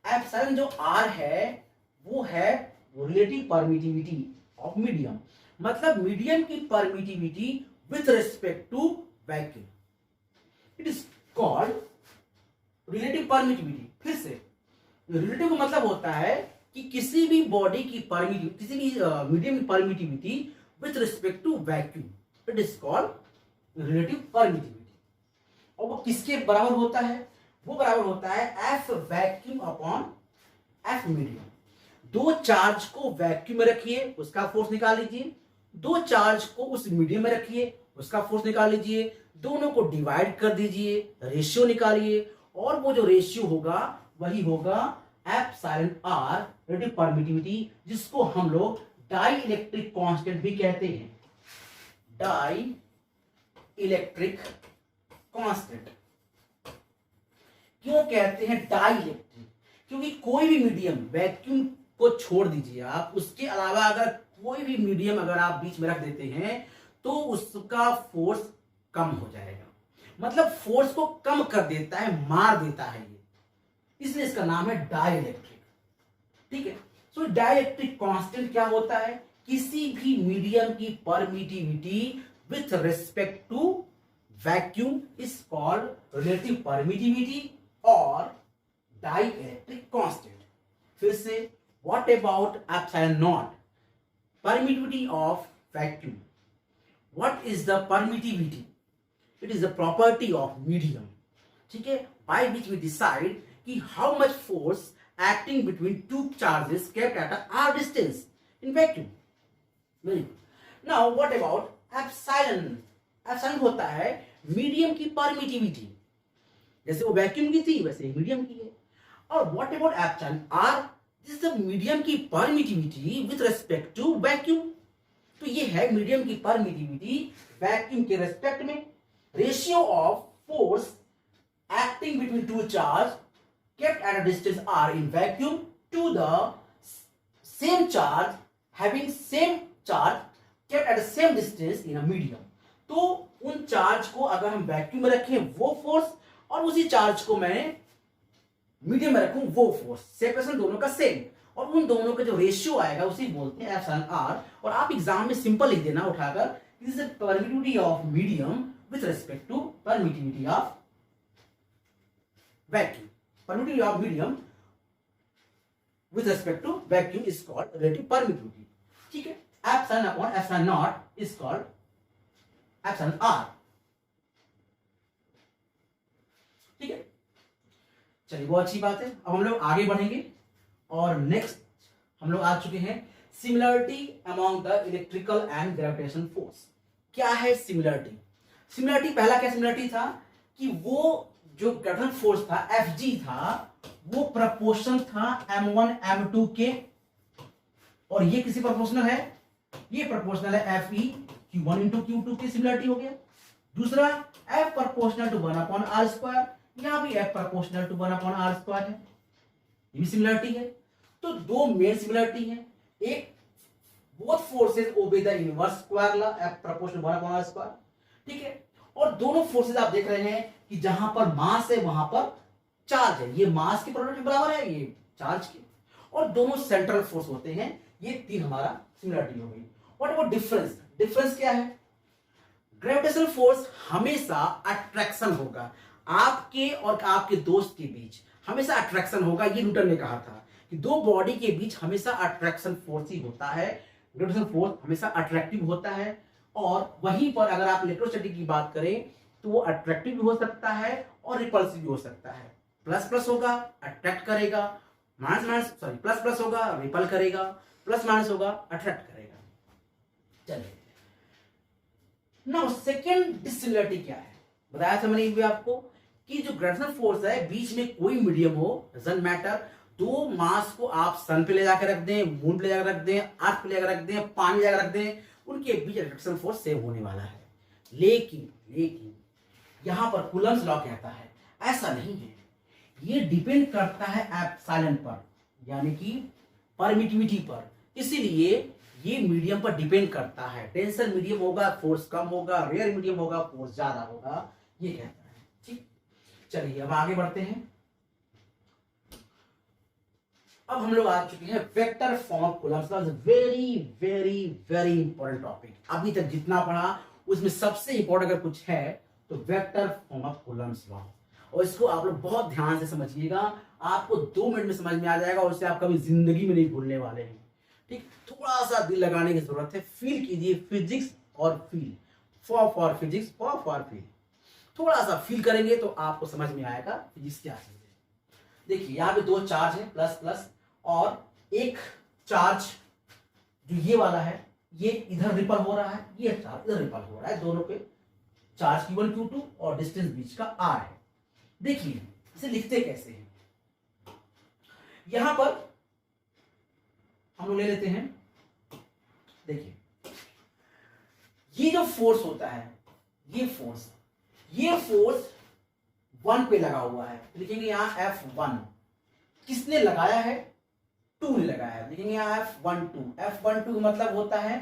एप्सिलॉन जो आर है वो है रिलेटिव परमिटिविटी ऑफ मीडियम, मतलब मीडियम की permittivity with respect to vacuum. It is called relative permittivity, फिर से रिलेटिव का मतलब होता है कि किसी भी बॉडी की परमिटिविटी, किसी भी मीडियम की permittivity with respect to vacuum, it is called relative permittivity. और वो किसके बराबर होता है? वो बराबर होता है F vacuum upon F medium. दो चार्ज को वैक्यूम में रखिए, उसका फोर्स निकाल लीजिए, दो चार्ज को उस मीडियम में रखिए, उसका फोर्स निकाल लीजिए, दोनों को डिवाइड कर दीजिए, रेशियो निकालिए, और वो जो रेशियो होगा वही होगा एप्सिलॉन आर, रिलेटिव परमिटिविटी, जिसको हम लोग डाई इलेक्ट्रिक कांस्टेंट भी कहते हैं। डाई इलेक्ट्रिक कांस्टेंट क्यों कहते हैं डाई इलेक्ट्रिक? क्योंकि कोई भी मीडियम, वैक्यूम को छोड़ दीजिए आप, उसके अलावा अगर कोई भी मीडियम अगर आप बीच में रख देते हैं तो उसका फोर्स कम हो जाएगा, मतलब फोर्स को कम कर देता है, मार देता है ये, इसलिए इसका नाम है डाई इलेक्ट्रिक। ठीक है, सो डाई इलेक्ट्रिक कांस्टेंट क्या होता है? किसी भी मीडियम की permittivity with respect to vacuum is called relative permittivity और डाई इलेक्ट्रिक कांस्टेंट। फिर से, what about epsilon naught, permittivity of vacuum? What is the permittivity? It is the property of medium, ठीक है, बाय विच वी डिसाइड कि how much force acting between two charges kept at R distance in vacuum. Very good. Now what about epsilon? Epsilon होता है medium की permittivity, जैसे वो vacuum की थी वैसे मीडियम की है। और what about epsilon R? This is the medium की permittivity with respect to vacuum. तो ये है मीडियम की परमिटिविटी वैक्यूम के रेस्पेक्ट में। Ratio of force acting between two charge kept at a distance r in vacuum to the same charge having same charge kept at the same distance in a medium। तो उन charge को अगर हम vacuum में रखें वो force, और उसी चार्ज को मैं मीडियम में रखूं वो फोर्स, सेपरेशन दोनों का सेम, और उन दोनों का जो रेशियो आएगा उसी बोलते हैं एप्सिलॉन आर। और आप एग्जाम में सिंपल लिख देना उठाकर, this is permittivity of medium with respect to permittivity of vacuum. Permittivity of medium with respect to vacuum is called relative permittivity। ठीक है, epsilon upon epsilon naught is called epsilon R. ठीक है, चलिए वो अच्छी बात है। अब हम लोग आगे बढ़ेंगे और नेक्स्ट हम लोग आ चुके हैं similarity among the electrical and gravitation force. क्या है सिमिलरिटी? सिमिलरिटी, पहला क्या सिमिलरिटी था कि वो जो ग्रेविटेशन फोर्स था Fg था, वो प्रोपोर्शनल था m1 m2 के, और ये किसी प्रोपोर्शनल है? ये प्रोपोर्शनल है Fe q1 इंटू q2 की, सिमिलरिटी हो गया। दूसरा, F proportional to 1 upon R square, यहां भी F proportional to 1 upon R square है, ये भी सिमिलरिटी है। तो दो मेन सिमिलरिटी है, एक both forces obey the inverse square law, F proportional 1 upon R square, ठीक है। और दोनों फोर्सेज आप देख रहे हैं कि जहां पर मास है वहां पर चार्ज है, ये मास के प्रोडक्ट के बराबर है, ये चार्ज के, और दोनों सेंट्रल फोर्स होते हैं। ये तीन हमारा सिमिलरिटी हो गई। What about difference? डिफरेंस क्या है? ग्रेविटेशनल फोर्स हमेशा अट्रैक्शन होगा, आपके और आपके दोस्त के बीच हमेशा अट्रैक्शन होगा। ये न्यूटन ने कहा था कि दो बॉडी के बीच हमेशा अट्रैक्शन फोर्स ही होता है, ग्रेविटेशनल फोर्स हमेशा अट्रैक्टिव होता है। और वहीं पर अगर आप इलेक्ट्रोस्टैटिक की बात करें तो वो अट्रैक्टिव भी हो सकता है और रिपल्सिव भी हो सकता है। प्लस प्लस होगा अट्रैक्ट करेगा, minus minus sorry plus plus होगा रिपल करेगा, प्लस माइनस होगा अट्रैक्ट करेगा। चलिए, नाउ सेकंड डिसिमिलरिटी क्या है? बताया था मैंने आपको कि जो ग्रेविटेशनल फोर्स है, बीच में कोई मीडियम हो, डजंट मैटर, दो मास को आप सन पे ले जाकर रख दें, मून पे ले जाकर रख दें, अर्थ पे ले जाकर रख दें, पानी ले जाकर रख दें, उनके बीच अट्रैक्शन फोर्स सेम होने वाला है। लेकिन यहां पर कूलम्स लॉ कहता है ऐसा नहीं है, ये डिपेंड करता है एप्सिलॉन पर, यानी कि परमिटिविटी पर। इसीलिए ये मीडियम पर डिपेंड करता है। टेंशन मीडियम होगा फोर्स कम होगा, रेयर मीडियम होगा फोर्स ज्यादा होगा, ये कहता है। ठीक, चलिए अब आगे बढ़ते हैं। अब हम लोग आ चुके हैं vector form of Coulomb's law. Very very very important topic. अभी तक जितना पढ़ा उसमें सबसे इंपॉर्टेंट अगर कुछ है तो vector form of Coulomb's law. और इसको आप लोग बहुत ध्यान से समझिएगा, आपको 2 मिनट में समझ में आ जाएगा और इसे आप कभी जिंदगी में नहीं भूलने वाले हैं। ठीक, थोड़ा सा दिल लगाने की जरूरत है, फील कीजिए फिजिक्स और feel, for physics, for feel. थोड़ा सा फील करेंगे तो आपको समझ में आएगा फिजिक्स क्या चीज है। देखिए यहाँ पे 2 चार्ज है, प्लस प्लस, और एक चार्ज जो ये वाला है ये इधर रिपल हो रहा है, ये चार्ज इधर रिपल हो रहा है, दोनों पे चार्ज Q1 Q2 और डिस्टेंस बीच का R है। देखिए इसे लिखते कैसे हैं, यहां पर हम लोग ले लेते हैं, देखिए ये जो फोर्स होता है, ये फोर्स 1 पे लगा हुआ है, लिखेंगे यहां F1। किसने लगाया है? 2 ने लगाया है, लिखेंगे यहां F12 का मतलब होता है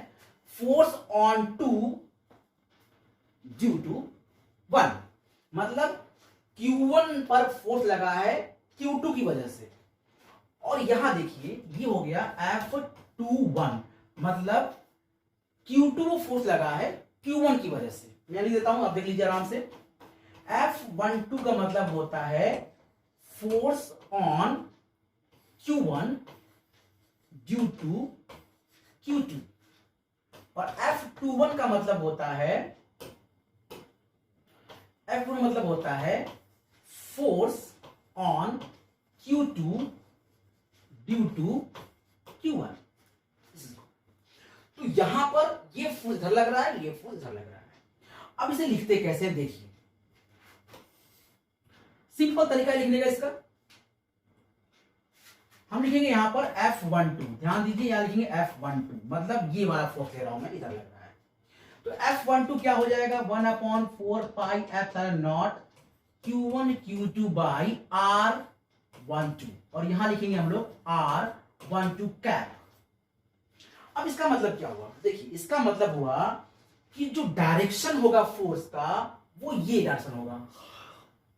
फोर्स ऑन 2 ड्यू टू 1, मतलब Q1 पर फोर्स लगा है Q2 की वजह से। और यहां देखिए ये हो गया F21, मतलब Q2 फोर्स लगा है Q1 की वजह से। मैं लिख देता हूं, आप देख लीजिए आराम से। F12 का मतलब होता है force on Q1 due to Q2, और F21 का मतलब होता है force on Q2 due to Q1। तो यहां पर ये फोर्स इधर लग रहा है, ये फोर्स इधर लग रहा है। अब इसे लिखते कैसे देखिए, सिंपल तरीका लिखने का इसका, हम लिखेंगे यहां पर F12, ध्यान दीजिए यहां लिखेंगे F12, मतलब ये वाला फोर्स ले रहा हूं मैं, इधर लग रहा है। तो F12 क्या हो जाएगा? 1/4 pi epsilon naught Q1 Q2 by R12, और यहां लिखेंगे हम लोग R12 कैप। अब इसका मतलब क्या हुआ? देखिए इसका मतलब हुआ कि जो डायरेक्शन होगा फोर्स का, वो ये डायरेक्शन होगा,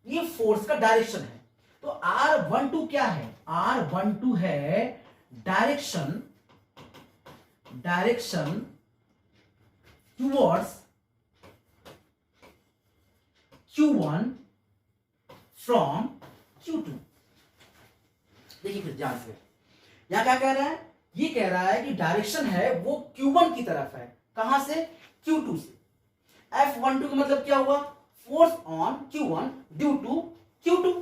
ये फोर्स का डायरेक्शन है। तो R12 क्या है? R12 है direction towards Q1 from Q2। देखिए फिर ध्यान से, यहां क्या कह रहा है? ये कह रहा है कि डायरेक्शन है वो Q1 की तरफ है, कहां से? Q2 से। F12 का मतलब क्या हुआ? Force on Q1 due to Q2,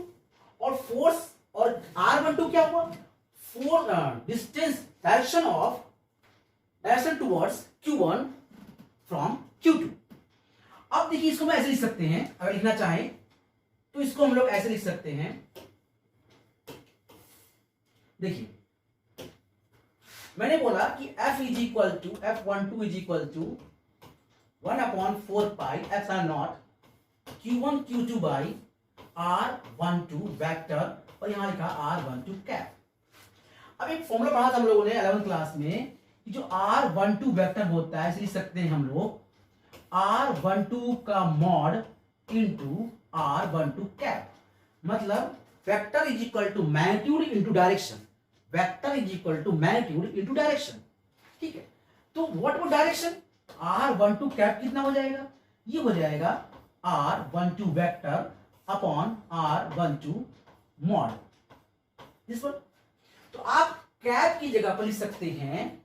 और फोर्स और R12 क्या हुआ? Distance, direction towards Q1 from Q2। अब देखिए इसको मैं ऐसे लिख सकते हैं, अगर लिखना चाहें तो इसको हम लोग ऐसे लिख सकते हैं। देखिए मैंने बोला कि F12 is equal to 1/4 pi epsilon naught Q1 Q2 by R12 vector, और यहां लिखा R12 कैप। अब एक फॉर्मूला पढ़ा था हम लोगों ने 11th क्लास में कि जो R12 वेक्टर होता है, इसे लिख सकते हैं हम लोग R12 का मॉड इंटू R12 कैप, मतलब vector is equal to magnitude into direction, vector is equal to magnitude into direction. ठीक है, तो व्हाट वो डायरेक्शन? R12 कैप कितना हो जाएगा? ये हो जाएगा R12 vector upon R12 mod, this one. तो आप कैप की जगह पर लिख सकते हैं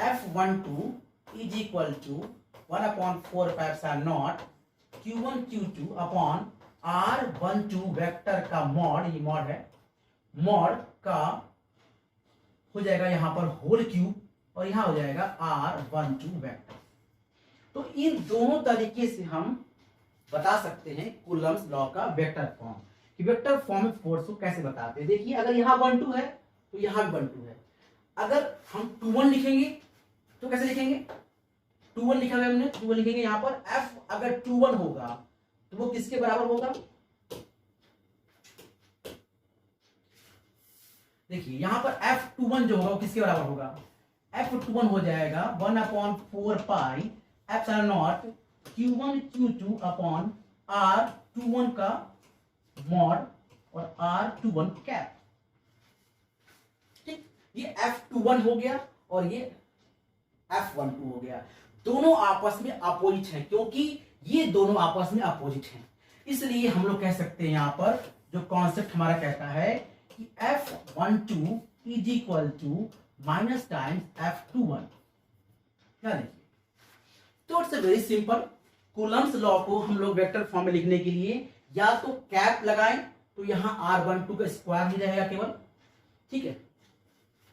F12 is equal to 1/4 pi epsilon naught Q1 Q2 upon R12 vector का मॉड, ये मॉड है, मॉड का हो जाएगा यहां पर होल क्यूब, और यहां हो जाएगा R12 वेक्टर। तो इन दोनों तरीके से हम बता सकते हैं कूलम्ब्स लॉ का वेक्टर फॉर्म, कि वेक्टर फॉर्म में फोर्स को कैसे बताते हैं। देखिए अगर यहां 12 है तो यहां भी 12 है। अगर हम 21 लिखेंगे तो कैसे लिखेंगे? 21 लिखा है हमने, 21 लिखेंगे यहां पर F अगर 21 होगा तो वो किसके बराबर होगा? देखिए यहां पर F21 जो होगा वो किसके बराबर होगा? F21 हो जाएगा 1/4 pi epsilon naught Q1 Q2 upon R21 का मॉड और R21 कैप। ठीक, ये F21 हो गया और ये F12 हो गया। दोनों आपस में अपोजिट हैं, क्योंकि ये दोनों आपस में अपोजिट हैं, इसलिए हम लोग कह सकते हैं यहां पर जो कॉन्सेप्ट हमारा कहता है कि F12 is equal to minus times F21। क्या देखिए, तो it's very simple. Coulomb's law को हम लोग वेक्टर फॉर्म में लिखने के लिए या तो कैप लगाएं तो यहां R12 का स्क्वायर ही रहेगा केवल, ठीक है।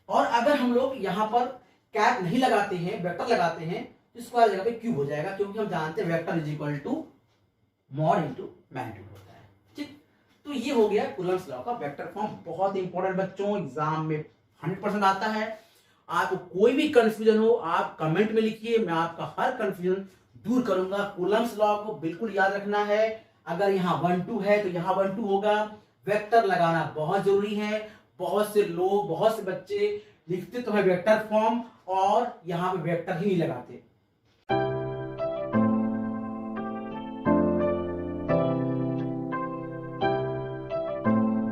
और अगर हम लोग यहां पर कैप नहीं लगाते हैं, वेक्टर लगाते हैं, तो स्क्वायर जगह पे क्यूब हो जाएगा, क्योंकि हम जानते हैं vector is equal to mod into magnitude होता है, ठीक। तो ये हो गया कूलम्स लॉ का वेक्टर फॉर्म। बहुत इंपॉर्टेंट बच्चों, एग्जाम में 100% आता है। आपको कोई भी कंफ्यूजन हो आप कमेंट में लिखिए, मैं आपका हर कंफ्यूजन दूर करूंगा। कूलम्स लॉ को बिल्कुल याद रखना है। अगर यहाँ 1 2 है तो यहाँ 1 2 होगा। वेक्टर लगाना बहुत जरूरी है। बहुत से लोग, बहुत से बच्चे लिखते तो है वेक्टर फॉर्म और यहाँ पे वेक्टर ही नहीं लगाते।